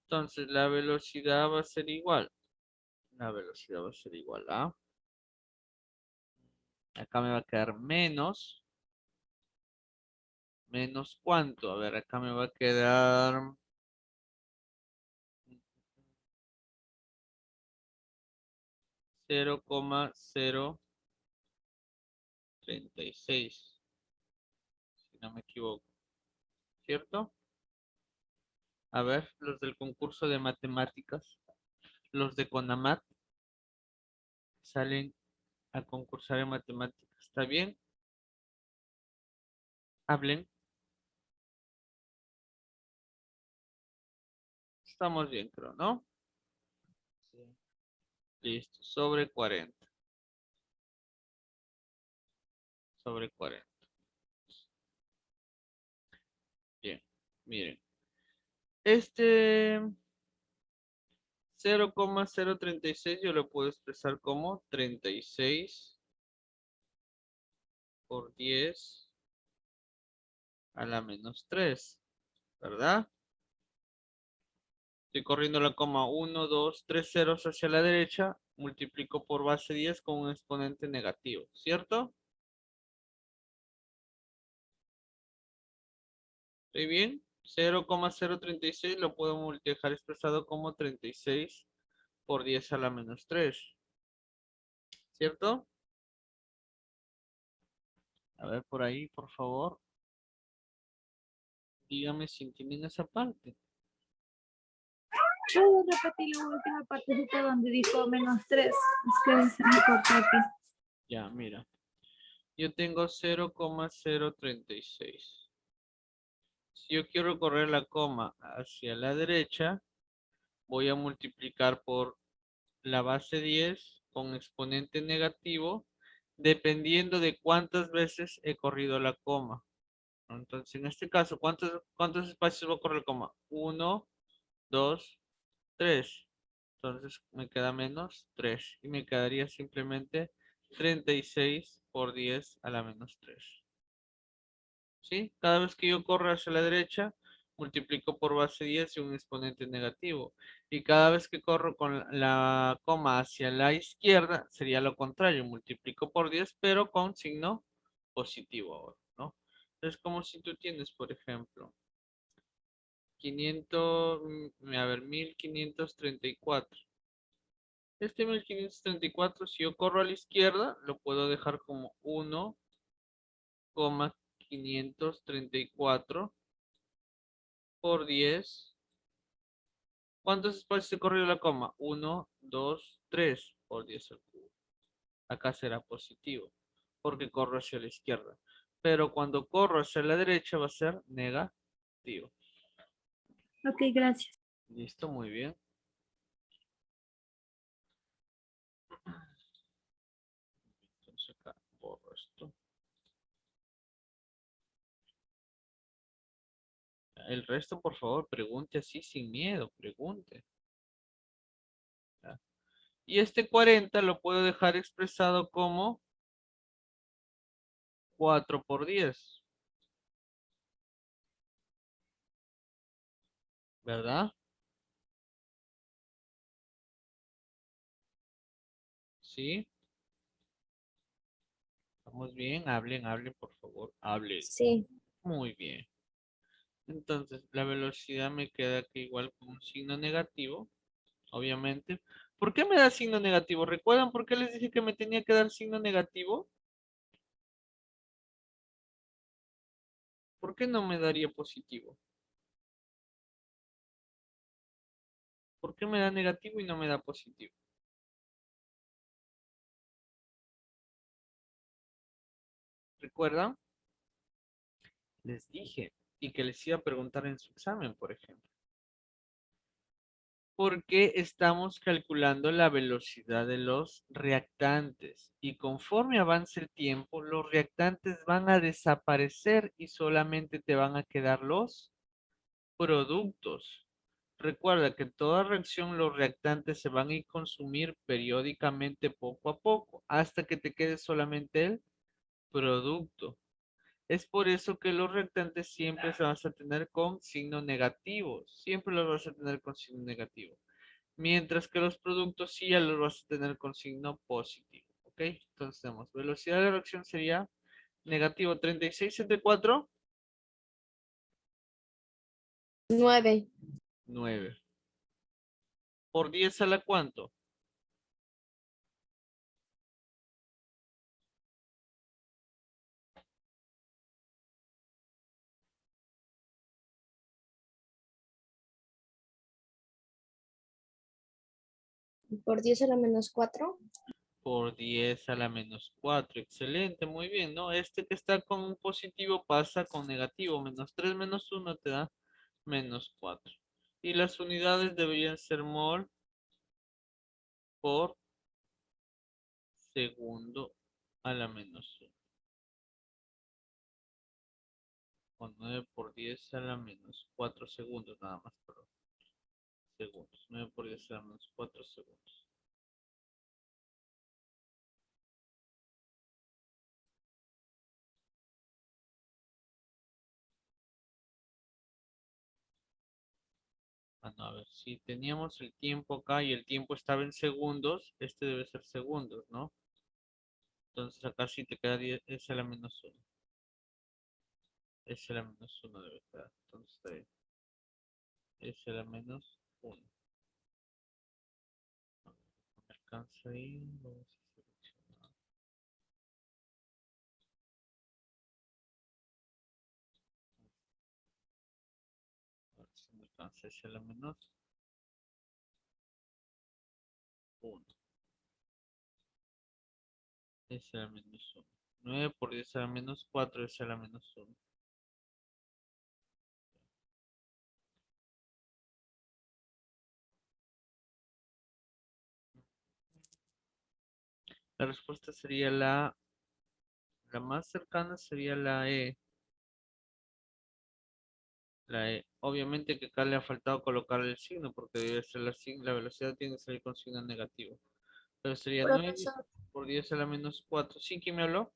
Entonces la velocidad va a ser igual. La velocidad va a ser igual a. Acá me va a quedar menos. ¿Menos cuánto? A ver, acá me va a quedar 0,036, si no me equivoco. ¿Cierto? A ver, los del concurso de matemáticas, los de CONAMAT, salen a concursar en matemáticas. ¿Está bien? Hablen. Estamos bien, creo, ¿no? Sí. Listo. Sobre 40. Sobre 40. Bien. Miren. Este 0,036 yo lo puedo expresar como 36 por 10 a la menos 3, ¿verdad? Estoy corriendo la coma 1, 2, 3 ceros hacia la derecha, multiplico por base 10 con un exponente negativo, ¿cierto? ¿Estoy bien? 0,036 lo puedo dejar expresado como 36 por 10 a la menos 3, ¿cierto? A ver por ahí, por favor. Dígame si entienden esa parte. ¿Puedo repetir la última partecita donde dijo -3? Es que se me cortó aquí. Ya, mira. Yo tengo 0,036. Si yo quiero correr la coma hacia la derecha, voy a multiplicar por la base 10 con exponente negativo, dependiendo de cuántas veces he corrido la coma. Entonces, en este caso, ¿cuántos espacios va a correr la coma? 1, 2, 3. Entonces, me queda menos 3. Y me quedaría simplemente 36 por 10 a la menos 3. ¿Sí? Cada vez que yo corro hacia la derecha, multiplico por base 10 y un exponente negativo. Y cada vez que corro con la coma hacia la izquierda, sería lo contrario. Multiplico por 10, pero con signo positivo ahora, ¿no? Es como si tú tienes, por ejemplo, 500, a ver, 1534. Este 1534, si yo corro a la izquierda, lo puedo dejar como 1,534 por 10. ¿Cuántos espacios se corrió la coma? 1, 2, 3 por 10 al cubo. Acá será positivo, porque corro hacia la izquierda. Pero cuando corro hacia la derecha va a ser negativo. Ok, gracias. Listo, muy bien. Entonces acá borro esto. El resto, por favor, pregunte así sin miedo, pregunte. ¿Ya? Y este 40 lo puedo dejar expresado como 4 por 10, ¿verdad? ¿Sí? ¿Estamos bien? Hablen, hablen, por favor, hablen. Sí, Muy bien. Entonces, la velocidad me queda que igual con un signo negativo, obviamente. ¿Por qué me da signo negativo? ¿Recuerdan por qué les dije que me tenía que dar signo negativo? ¿Por qué no me daría positivo? ¿Por qué me da negativo y no me da positivo? ¿Recuerdan? Les dije y que les iba a preguntar en su examen, por ejemplo. Porque estamos calculando la velocidad de los reactantes y conforme avance el tiempo, los reactantes van a desaparecer y solamente te van a quedar los productos. Recuerda que en toda reacción los reactantes se van a ir consumir periódicamente poco a poco hasta que te quede solamente el producto. Es por eso que los reactantes siempre se vas a tener con signo negativo. Siempre los vas a tener con signo negativo. Mientras que los productos sí ya los vas a tener con signo positivo. ¿Ok? Entonces tenemos velocidad de la reacción sería negativo 36 entre 4, 9. 9. Por 10 a la cuánto? Por 10 a la menos 4. Por 10 a la menos 4. Excelente, muy bien, ¿no? Este que está con un positivo pasa con negativo. Menos 3 menos 1 te da menos 4. Y las unidades deberían ser mol por segundo a la menos 1. O 9 por 10 a la menos 4 segundos nada más, perdón. Segundos. 9 por 10 a la menos 4 segundos. Ah, no, a ver, si teníamos el tiempo acá y el tiempo estaba en segundos, este debe ser segundos, ¿no? Entonces acá sí te queda 10 es a la menos 1. Es a la menos 1 debe quedar. Entonces está bien. Es a la menos 1. No me alcanza ahí. Vamos a seleccionar. A ver si me alcanza. Es a la menos 1. Es a la menos 1. 9 por 10 a la menos 4 es a la menos 1. La respuesta sería la más cercana sería la E. La E. Obviamente que acá le ha faltado colocar el signo porque debe ser la velocidad tiene que salir con signo negativo. Pero sería 9 Profesor, por 10 a la menos 4. ¿Sí? ¿Quién me habló?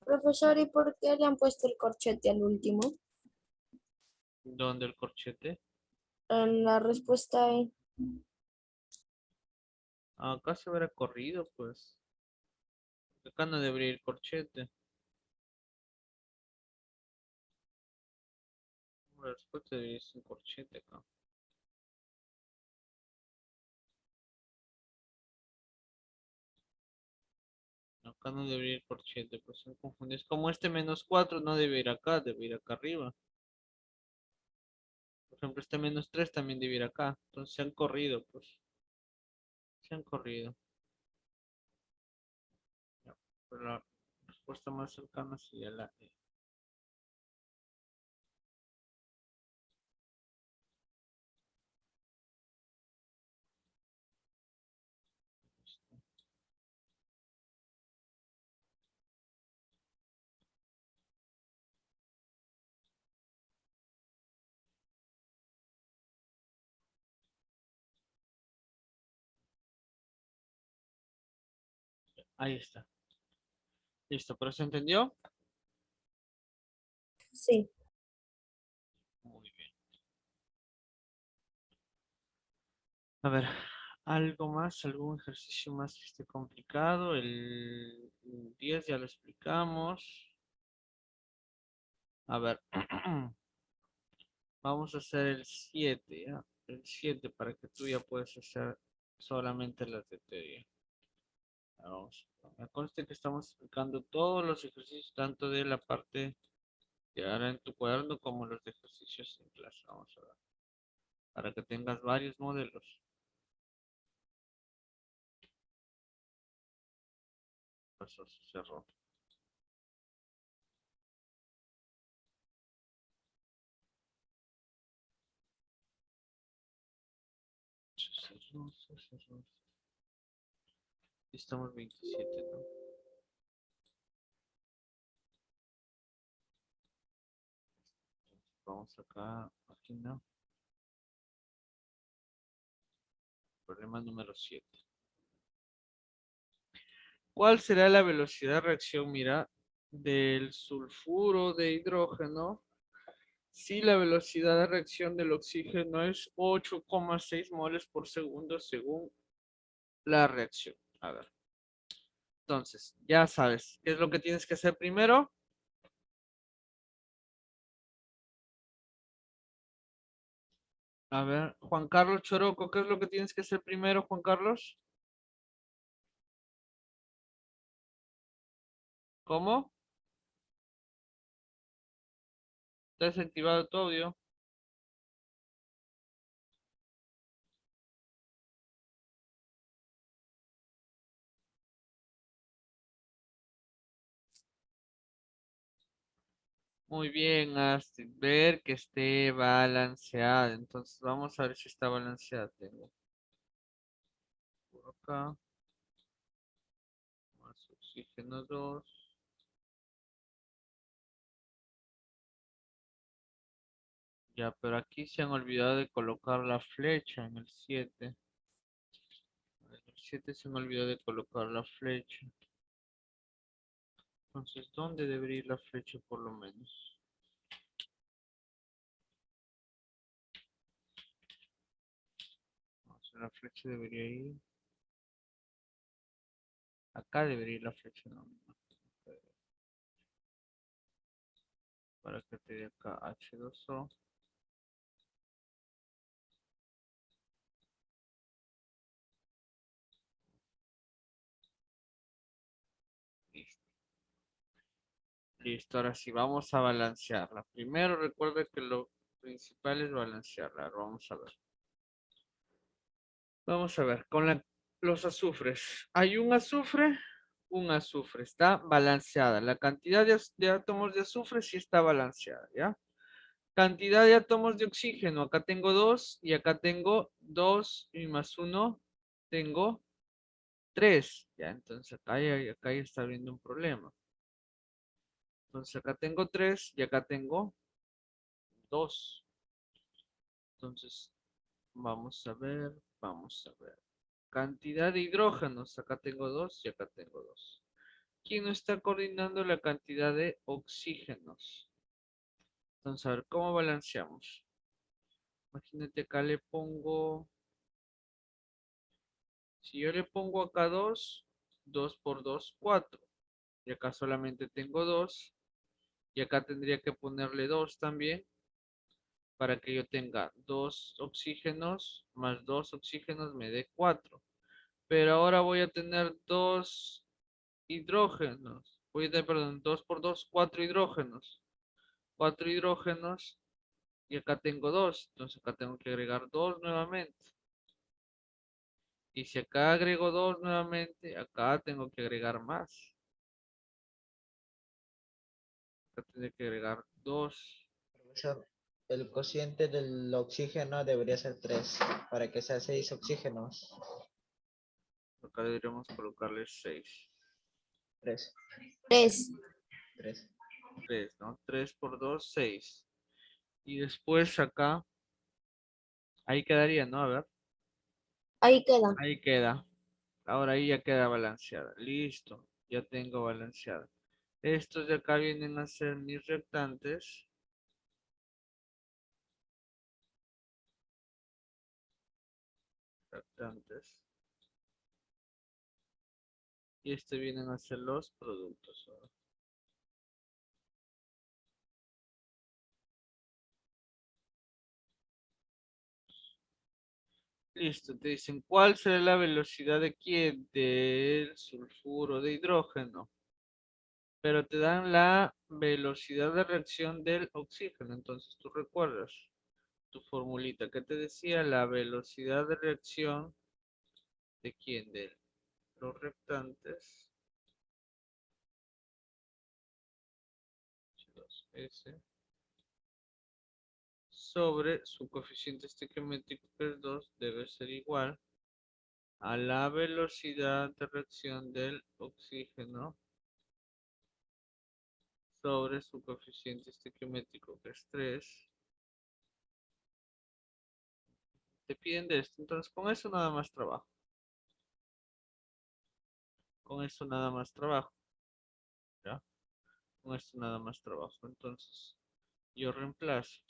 profesor, ¿y por qué le han puesto el corchete al último? ¿Dónde el corchete? En la respuesta E. Acá se habrá corrido, pues. Acá no debería ir corchete. La respuesta debería ser un corchete acá. Acá no debería ir corchete, pues me confundí. Es como este -4 no debe ir acá, debe ir acá arriba. Por ejemplo, este -3 también debe ir acá. Entonces se han corrido, pues. Se han corrido. Ya, pero la respuesta más cercana sería la E. Ahí está. Listo, ¿pero se entendió? Sí. Muy bien. A ver, algo más, algún ejercicio más que esté complicado. El 10 ya lo explicamos. A ver, vamos a hacer el 7, ¿ya? El 7 para que tú ya puedas hacer solamente las de teoría. Vamos. Me consta que estamos explicando todos los ejercicios, tanto de la parte de ahora en tu cuaderno como los de ejercicios en clase. Vamos a ver. Para que tengas varios modelos. Pasó, se cerró. Se cerró, se cerró. Estamos 27, ¿no? Vamos acá, aquí no. Problema número 7. ¿Cuál será la velocidad de reacción, mira, del sulfuro de hidrógeno si la velocidad de reacción del oxígeno es 8,6 moles por segundo según la reacción? A ver. Entonces, ya sabes, ¿qué es lo que tienes que hacer primero? A ver, Juan Carlos Choroco, ¿qué es lo que tienes que hacer primero, Juan Carlos? ¿Cómo? ¿Está desactivado tu audio? Muy bien, Astrid. Ver que esté balanceada. Entonces vamos a ver si está balanceada. Tengo por acá. Más oxígeno 2. Ya, pero aquí se han olvidado de colocar la flecha en el 7. En el 7 se me olvidó de colocar la flecha. Entonces, ¿dónde debería ir la flecha por lo menos? Vamos a ver, la flecha debería ir. Acá debería ir la flecha, no. Para que te dé acá H2O. Listo. Listo, ahora sí, vamos a balancearla. Primero recuerda que lo principal es balancearla. Ahora vamos a ver. Vamos a ver, con los azufres. Hay un azufre, está balanceada. La cantidad de átomos de azufre sí está balanceada, ¿ya? Cantidad de átomos de oxígeno, acá tengo 2 y acá tengo 2 y más 1, tengo 3, ¿ya? Entonces acá ya está habiendo un problema. Entonces acá tengo 3 y acá tengo 2. Entonces, vamos a ver. Cantidad de hidrógenos, acá tengo 2 y acá tengo 2. ¿Quién no está coordinando la cantidad de oxígenos? Entonces, a ver, ¿cómo balanceamos? Imagínate acá le pongo, si yo le pongo acá 2, 2 por 2, 4. Y acá solamente tengo 2. Y acá tendría que ponerle 2 también para que yo tenga 2 oxígenos más 2 oxígenos me dé 4. Pero ahora voy a tener 2 hidrógenos. Perdón, 2 por 2, 4 hidrógenos. 4 hidrógenos. Y acá tengo 2. Entonces acá tengo que agregar 2 nuevamente. Y si acá agrego 2 nuevamente, acá tengo que agregar más. Acá tendré que agregar 2. Profesor, el cociente del oxígeno debería ser 3 para que sea 6 oxígenos. Acá deberíamos colocarle 6. 3. 3. 3. 3, ¿no? 3 por 2, 6. Y después acá, ahí quedaría, ¿no? A ver, Ahí queda. ahí queda. Ahora ahí ya queda balanceada. Listo, ya tengo balanceada. Estos de acá vienen a ser mis reactantes. Y este vienen a ser los productos. Listo, te dicen, ¿cuál será la velocidad de quién? Del sulfuro de hidrógeno. Pero te dan la velocidad de reacción del oxígeno. Entonces tú recuerdas tu formulita que te decía la velocidad de reacción de quién? De los reactantes. H2S sobre su coeficiente estequiométrico que es 2 debe ser igual a la velocidad de reacción del oxígeno sobre su coeficiente estequiométrico que es 3. Te piden de esto, entonces con eso nada más trabajo. Con eso nada más trabajo. ¿Ya? Con esto nada más trabajo. Entonces yo reemplazo.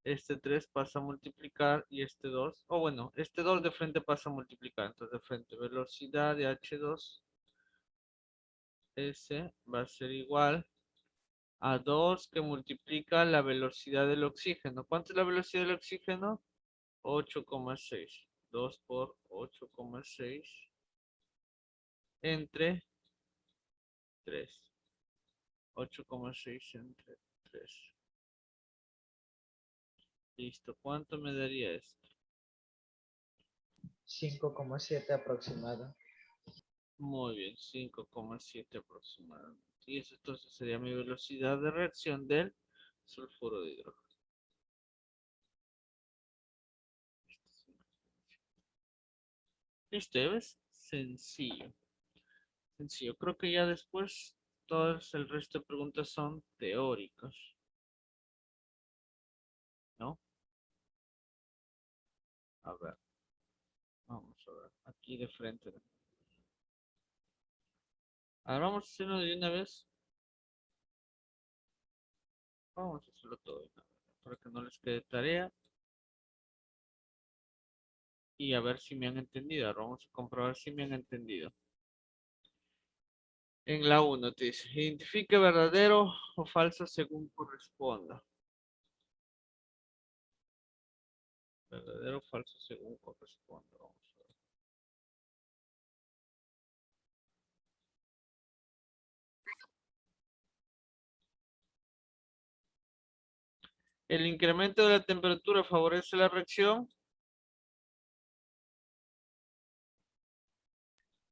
Este 3 pasa a multiplicar y este 2, o bueno, este 2 de frente pasa a multiplicar. Entonces de frente velocidad de H2S va a ser igual a 2 que multiplica la velocidad del oxígeno. ¿Cuánto es la velocidad del oxígeno? 8,6. 2 por 8,6 entre 3. 8,6 entre 3. Listo. ¿Cuánto me daría esto? 5,7 aproximado. Muy bien, 5,7 aproximadamente. Y eso entonces sería mi velocidad de reacción del sulfuro de hidrógeno. Listo, ¿ves? Sencillo. Sencillo. Creo que ya después todos el resto de preguntas son teóricas. ¿No? A ver. Vamos a ver. Aquí de frente. A ver, vamos a hacerlo de una vez. Vamos a hacerlo todo de una vez. Para que no les quede tarea. Y a ver si me han entendido. Ahora vamos a comprobar si me han entendido. En la 1 te dice, identifique verdadero o falso según corresponda. Verdadero o falso según corresponda. Vamos a ver. El incremento de la temperatura favorece la reacción.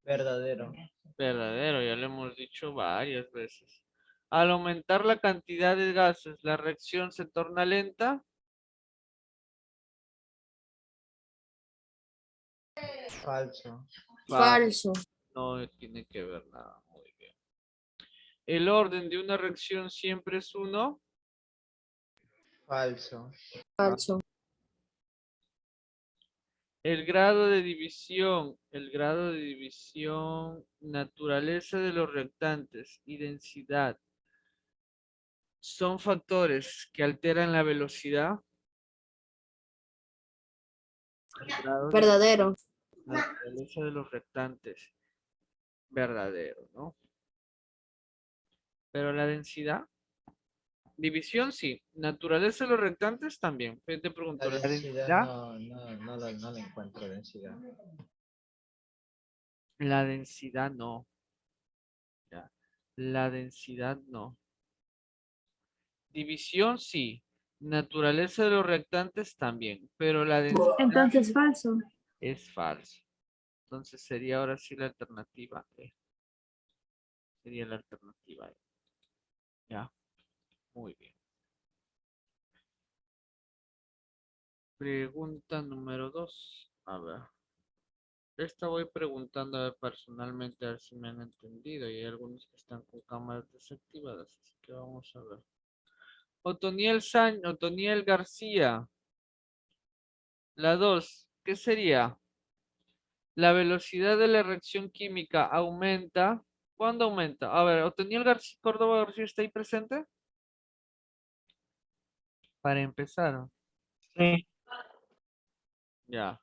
Verdadero. Verdadero, ya lo hemos dicho varias veces. Al aumentar la cantidad de gases, la reacción se torna lenta. Falso. Falso. No tiene que ver nada. Muy bien. El orden de una reacción siempre es 1. Falso. Falso. El grado de división, naturaleza de los reactantes y densidad son factores que alteran la velocidad. El grado de Verdadero. naturaleza de los reactantes, verdadero, ¿no? Pero la densidad, división sí, naturaleza de los reactantes también. Te pregunto, La ¿la densidad densidad? no la encuentro densidad. La densidad no. La densidad no. División sí. Naturaleza de los reactantes también. Pero la densidad Entonces falso. es falso. Entonces sería ahora sí la alternativa E. Sería la alternativa E. Ya. Muy bien. Pregunta número 2. A ver. Esta voy preguntando a ver personalmente a ver si me han entendido. Y hay algunos que están con cámaras desactivadas. Así que vamos a ver. Otoniel García. La 2. ¿Qué sería? La velocidad de la reacción química aumenta. ¿Cuándo aumenta? A ver, Otoniel García, Córdoba García está ahí presente. Para empezar. Sí, Ya.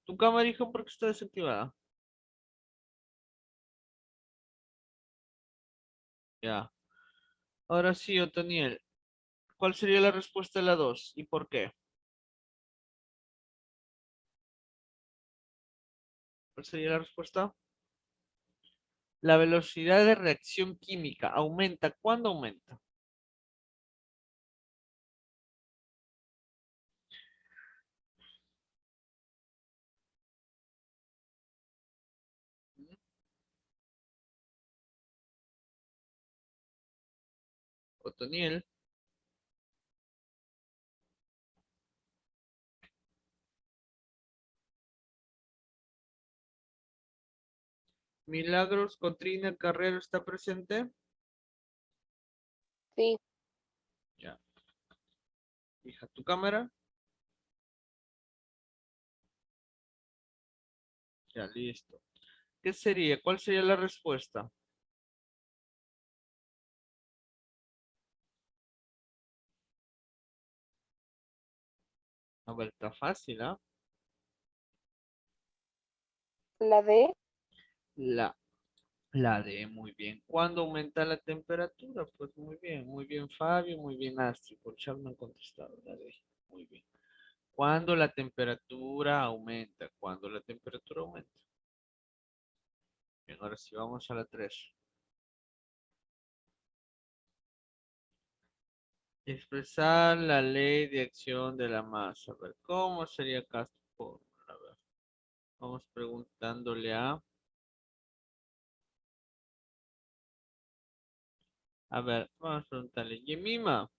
¿Tu cámara, hijo, por qué está desactivada? Ya. Ahora sí, Otoniel. ¿Cuál sería la respuesta de la 2 y por qué? ¿Cuál sería la respuesta? La velocidad de reacción química aumenta. ¿Cuándo aumenta? Otoniel. Milagros Cotrina Carrero está presente. Sí. Ya. Fija tu cámara. Ya, listo. ¿Qué sería? ¿Cuál sería la respuesta? A ver, está fácil, ¿ah? La D. La, la D, muy bien. ¿Cuándo aumenta la temperatura? Pues muy bien, Fabio, muy bien, Astrid. Por chat me han contestado, la D. Muy bien. ¿Cuándo la temperatura aumenta? ¿Cuándo la temperatura aumenta? Bien, ahora sí vamos a la 3. Expresar la ley de acción de la masa. A ver, ¿cómo sería acá su fórmula? A ver, vamos preguntándole a ver, vamos a preguntarle, Yemima.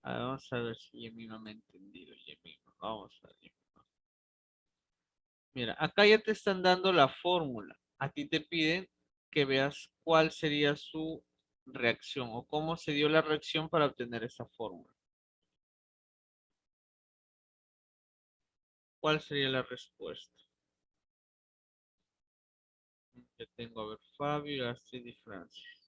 A ver, vamos a ver si Yemima me ha entendido, Yemima. Vamos a ver, Yemima. Mira, acá ya te están dando la fórmula. A ti te piden que veas cuál sería su reacción o cómo se dio la reacción para obtener esa fórmula. ¿Cuál sería la respuesta? Ya tengo, a ver, Fabio, Astrid y Francis.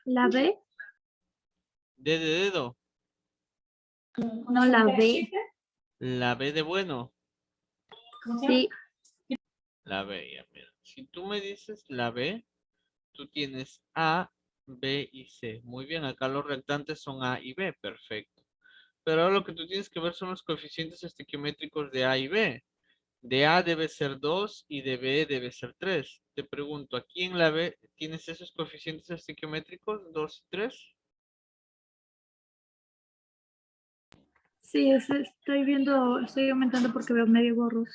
La B. D de dedo. No, la B. La B de bueno. Sí. La B, ya mira. Si tú me dices la B, tú tienes A, B y C. Muy bien, acá los reactantes son A y B, perfecto. Pero ahora lo que tú tienes que ver son los coeficientes estequiométricos de A y B. De A debe ser 2 y de B debe ser 3. Te pregunto, ¿aquí en la B tienes esos coeficientes estequiométricos, 2 y 3? Sí, estoy viendo, estoy aumentando porque veo medio borroso.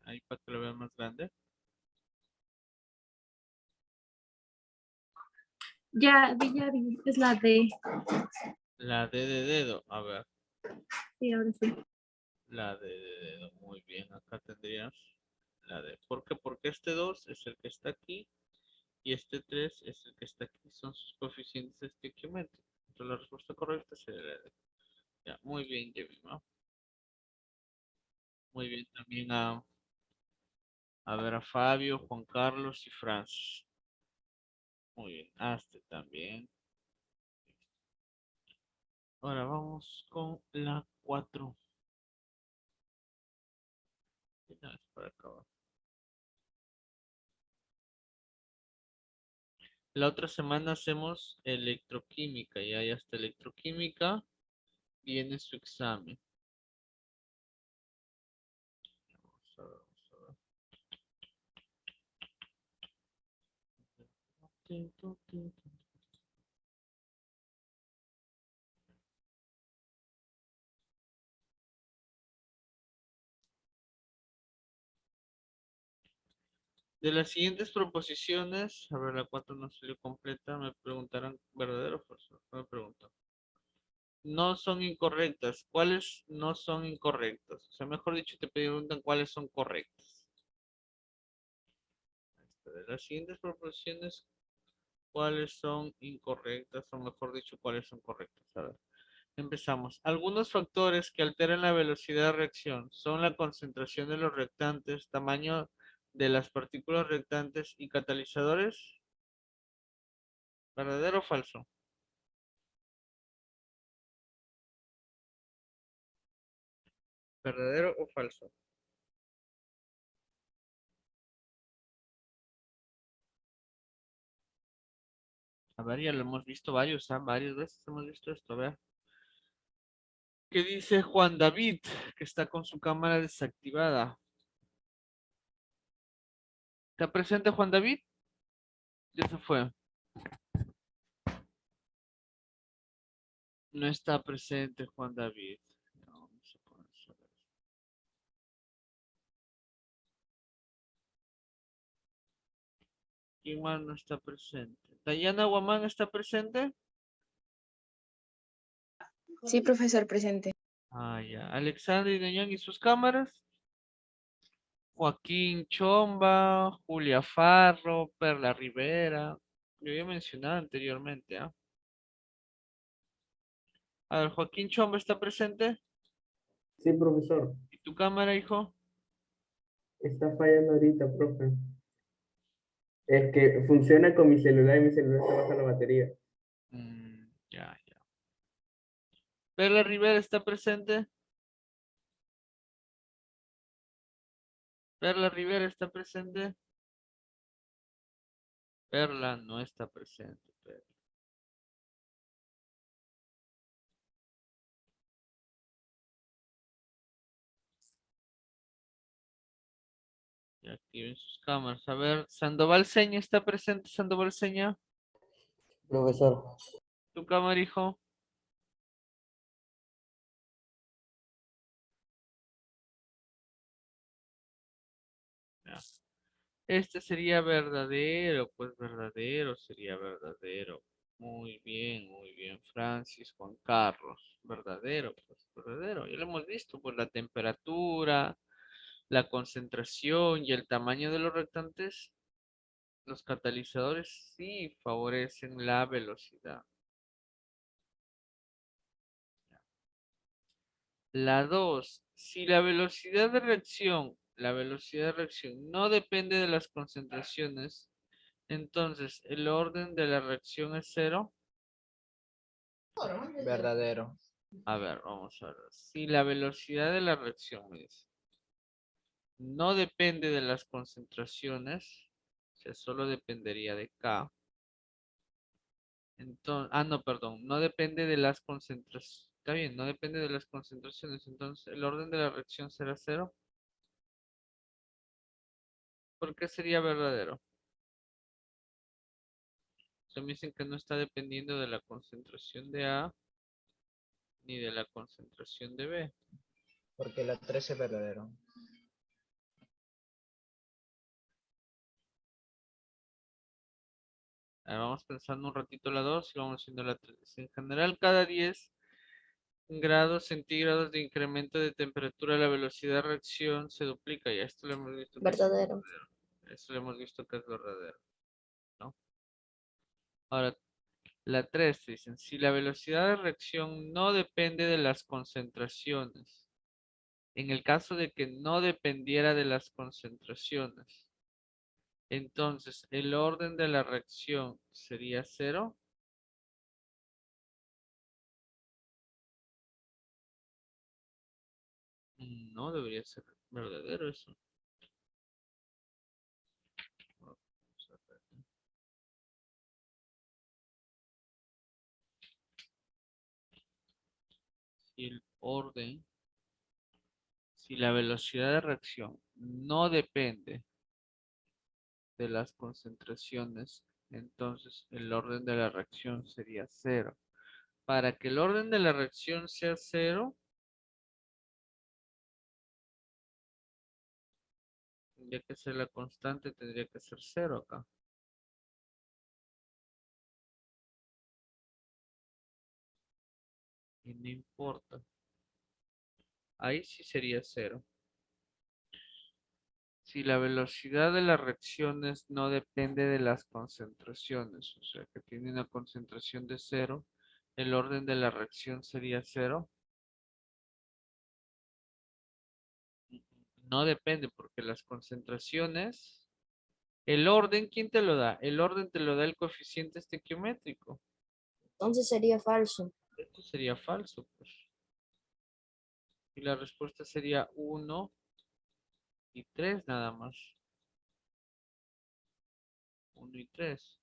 Ahí para que lo vean más grande. Ya vi, es la D. La D de dedo, a ver. Sí, ahora sí. La D de dedo, muy bien. Acá tendrías la D. ¿Por qué? Porque este 2 es el que está aquí y este 3 es el que está aquí. Son sus coeficientes estequiométricos. Entonces la respuesta correcta sería la D. Ya, muy bien, Jemima. Muy bien también a ver a Fabio, Juan Carlos y Francis. Muy bien, Aste también. Ahora vamos con la 4. Ya, es para acabar. La otra semana hacemos electroquímica, y hasta electroquímica viene su examen. Vamos a ver, vamos a ver. De las siguientes proposiciones, a ver, la 4 no salió completa, me preguntarán verdadero o falso. Me preguntan. No son incorrectas. ¿Cuáles no son incorrectas? O sea, mejor dicho, te preguntan cuáles son correctas. De las siguientes proposiciones, ¿cuáles son incorrectas? O mejor dicho, ¿cuáles son correctas? A ver, empezamos. Algunos factores que alteran la velocidad de reacción son la concentración de los reactantes, tamaño de las partículas reactantes y catalizadores. ¿Verdadero o falso? ¿Verdadero o falso? A ver, ya lo hemos visto varios, varias veces hemos visto esto, a ver. ¿Qué dice Juan David, que está con su cámara desactivada? ¿Está presente Juan David? Ya se fue. No está presente Juan David. No, vamos a poner solo esto. ¿Quién más no está presente? ¿Dayana Guamán está presente? Sí, profesor, presente. Ah, ya. Alexandra y Dayan y sus cámaras. Joaquín Chomba, Julia Farro, Perla Rivera. Yo había mencionado anteriormente, ¿ah? A ver, Joaquín Chomba está presente. Sí, profesor. ¿Y tu cámara, hijo? Está fallando ahorita, profe. Es que funciona con mi celular y mi celular se baja la batería. Ya, ya. Perla Rivera está presente. Perla Rivera está presente. Perla no está presente. Ya activen sus cámaras. A ver, Sandoval Seña está presente. Sandoval Seña. Profesor. Tu cámara, hijo. Ya. Este sería verdadero, pues verdadero sería verdadero. Muy bien, Francis, Juan Carlos. Verdadero, pues verdadero. Ya lo hemos visto, pues la temperatura, la concentración y el tamaño de los reactantes, los catalizadores sí favorecen la velocidad. La 2, si la velocidad de reacción no depende de las concentraciones, entonces el orden de la reacción es cero. Verdadero. A ver, vamos a ver. Si la velocidad de la reacción me dice, no depende de las concentraciones, o sea, solo dependería de K. Entonces, no, perdón, no depende de las concentraciones. Está bien, no depende de las concentraciones. Entonces, el orden de la reacción será cero. ¿Por qué sería verdadero? Se me dicen que no está dependiendo de la concentración de A ni de la concentración de B. Porque la 3 es verdadero. Vamos pensando un ratito la 2 y vamos haciendo la 3. En general, cada 10 grados centígrados de incremento de temperatura, la velocidad de reacción se duplica. Y esto lo hemos visto que es Verdadero. verdadero. Esto lo hemos visto que es verdadero, ¿no? Ahora, la 3 dicen, si la velocidad de reacción no depende de las concentraciones, en el caso de que no dependiera de las concentraciones, entonces el orden de la reacción sería cero. No debería ser verdadero eso. Vamos a ver. y el orden, si la velocidad de reacción no depende de las concentraciones, entonces el orden de la reacción sería cero. Para que el orden de la reacción sea cero, tendría que ser la constante, tendría que ser cero acá. Y no importa. Ahí sí sería cero. Si la velocidad de las reacciones no depende de las concentraciones, o sea que tiene una concentración de cero, el orden de la reacción sería cero. No depende porque las concentraciones, el orden, ¿quién te lo da? El orden te lo da el coeficiente estequiométrico. Entonces sería falso. Esto sería falso, pues. Y la respuesta sería 1 y 3 nada más. 1 y 3.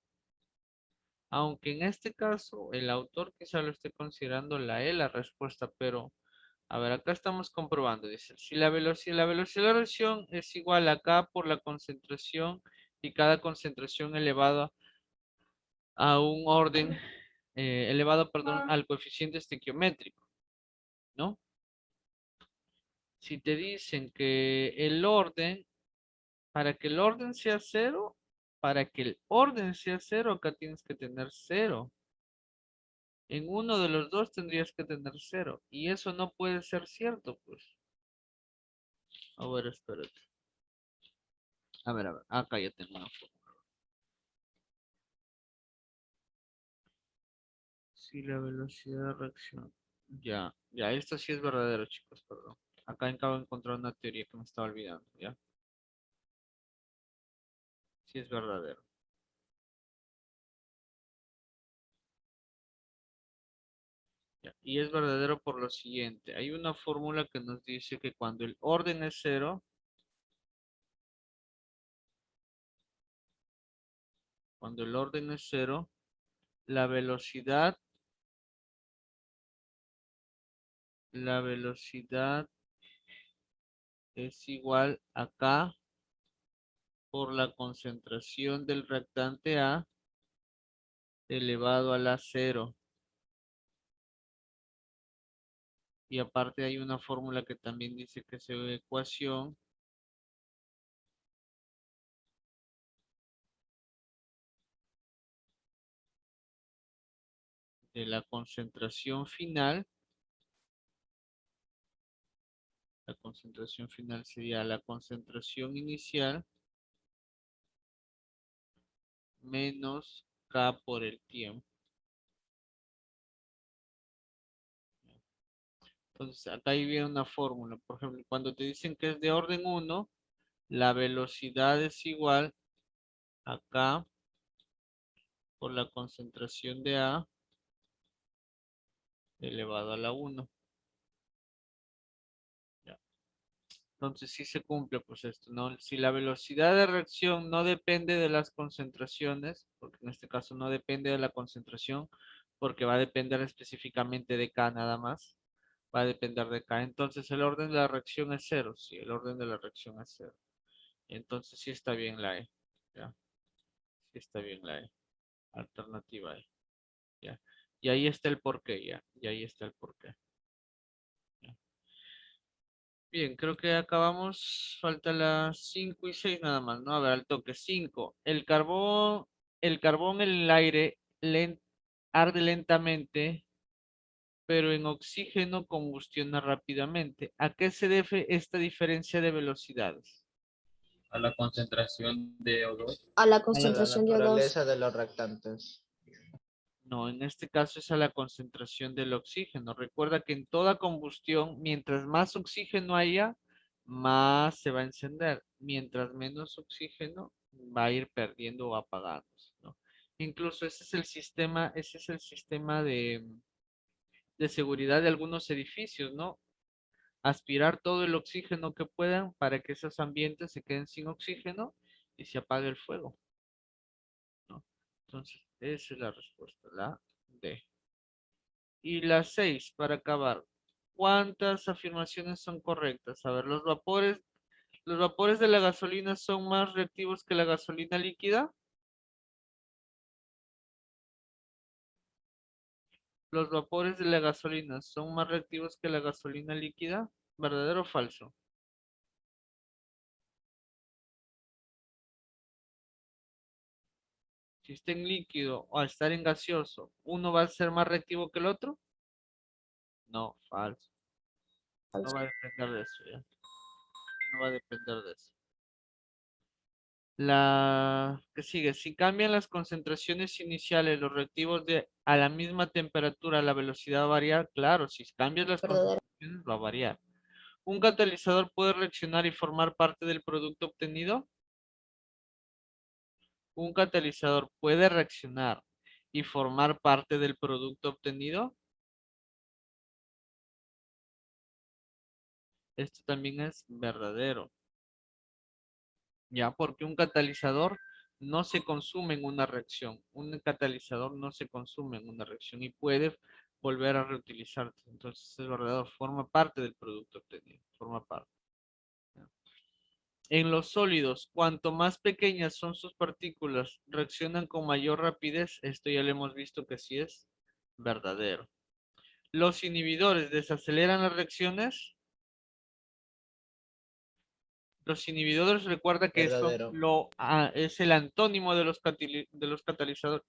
Aunque en este caso el autor quizá lo esté considerando la E la respuesta, pero a ver, acá estamos comprobando, dice, si la velocidad de la reacción es igual a K por la concentración y cada concentración elevada a un orden, elevado, perdón, al coeficiente estequiométrico, ¿no? Si te dicen que el orden, para que el orden sea cero, para que el orden sea cero, acá tienes que tener cero. En uno de los dos tendrías que tener cero. Y eso no puede ser cierto, pues. A ver, espérate. A ver, acá ya tengo una fórmula. Si la velocidad de reacción. Ya, esto sí es verdadero, chicos, perdón. Acá acabo de encontrar una teoría que me estaba olvidando, ¿ya? Sí es verdadero. Ya, y es verdadero por lo siguiente. Hay una fórmula que nos dice que cuando el orden es cero, cuando el orden es cero, la velocidad es igual a K por la concentración del reactante A elevado a la cero. Y aparte hay una fórmula que también dice que es una ecuación de la concentración final. La concentración final sería la concentración inicial menos K por el tiempo. Entonces, acá ahí viene una fórmula. Por ejemplo, cuando te dicen que es de orden 1, la velocidad es igual a K por la concentración de A elevado a la 1. Ya. Entonces, sí se cumple pues esto, ¿no? Si la velocidad de reacción no depende de las concentraciones, porque en este caso no depende de la concentración, porque va a depender específicamente de K nada más, va a depender de K. Entonces, el orden de la reacción es cero, sí, el orden de la reacción es cero. Entonces, sí está bien la E, ¿ya? Sí está bien la E. Alternativa E, ¿ya? Y ahí está el porqué, ¿ya? Y ahí está el porqué. ¿Ya? Bien, creo que acabamos. Falta las 5 y 6 nada más, ¿no? A ver, al toque. 5. El carbón en el aire arde lentamente, pero en oxígeno combustiona rápidamente. ¿A qué se debe esta diferencia de velocidades? A la concentración de O2. A la A la concentración de O2. naturaleza de los reactantes. No, en este caso es a la concentración del oxígeno. Recuerda que en toda combustión, mientras más oxígeno haya, más se va a encender. Mientras menos oxígeno, va a ir perdiendo o apagándose, ¿no? Incluso ese es el sistema de seguridad de algunos edificios, ¿no? Aspirar todo el oxígeno que puedan para que esos ambientes se queden sin oxígeno y se apague el fuego, ¿no? Entonces, esa es la respuesta, la D. Y la 6 para acabar. ¿Cuántas afirmaciones son correctas? A ver, los vapores de la gasolina son más reactivos que la gasolina líquida. Los vapores de la gasolina son más reactivos que la gasolina líquida. ¿Verdadero o falso? Si está en líquido o estar en gaseoso, ¿uno va a ser más reactivo que el otro? No, falso. No va a depender de eso, ¿ya? No va a depender de eso. La que sigue, si cambian las concentraciones iniciales, los reactivos a la misma temperatura, la velocidad va a variar. Claro, si cambias las Verdadero. concentraciones, va a variar. ¿Un catalizador puede reaccionar y formar parte del producto obtenido? ¿Un catalizador puede reaccionar y formar parte del producto obtenido? Esto también es verdadero. Ya, porque un catalizador no se consume en una reacción. Un catalizador no se consume en una reacción y puede volver a reutilizarse. Entonces es verdadero, forma parte del producto obtenido, forma parte. En los sólidos, cuanto más pequeñas son sus partículas, reaccionan con mayor rapidez. Esto ya lo hemos visto que sí es verdadero. Los inhibidores desaceleran las reacciones. Los inhibidores, recuerda que Verdadero. es el antónimo de de los catalizadores.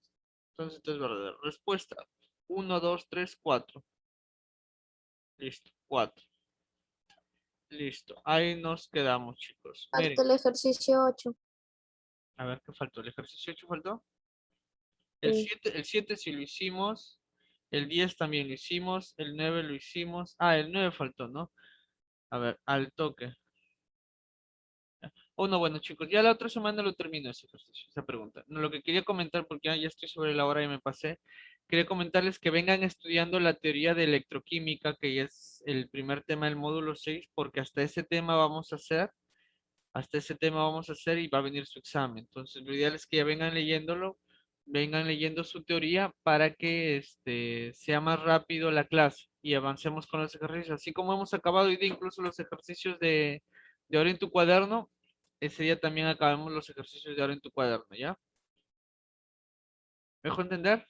Entonces, esto es verdadero. Respuesta. 1, 2, 3, 4. Listo, 4. Listo. Ahí nos quedamos, chicos. Miren, Falta el ejercicio 8. a ver qué faltó. ¿El ejercicio 8 faltó? Sí. El 7 sí lo hicimos. El 10 también lo hicimos. El 9 lo hicimos. Ah, el 9 faltó, ¿no? A ver, al toque. Oh, no, bueno, chicos, ya la otra semana lo termino ese ejercicio, esa pregunta. No, lo que quería comentar, porque ya estoy sobre la hora y me pasé, quería comentarles que vengan estudiando la teoría de electroquímica, que ya es el primer tema del módulo 6, porque hasta ese tema vamos a hacer y va a venir su examen. Entonces, lo ideal es que ya vengan leyéndolo, vengan leyendo su teoría para que sea más rápido la clase y avancemos con los ejercicios. Así como hemos acabado hoy día incluso los ejercicios de ahora en tu cuaderno, ese día también acabamos los ejercicios de ahora en tu cuaderno, ¿ya? ¿Me dejo entender?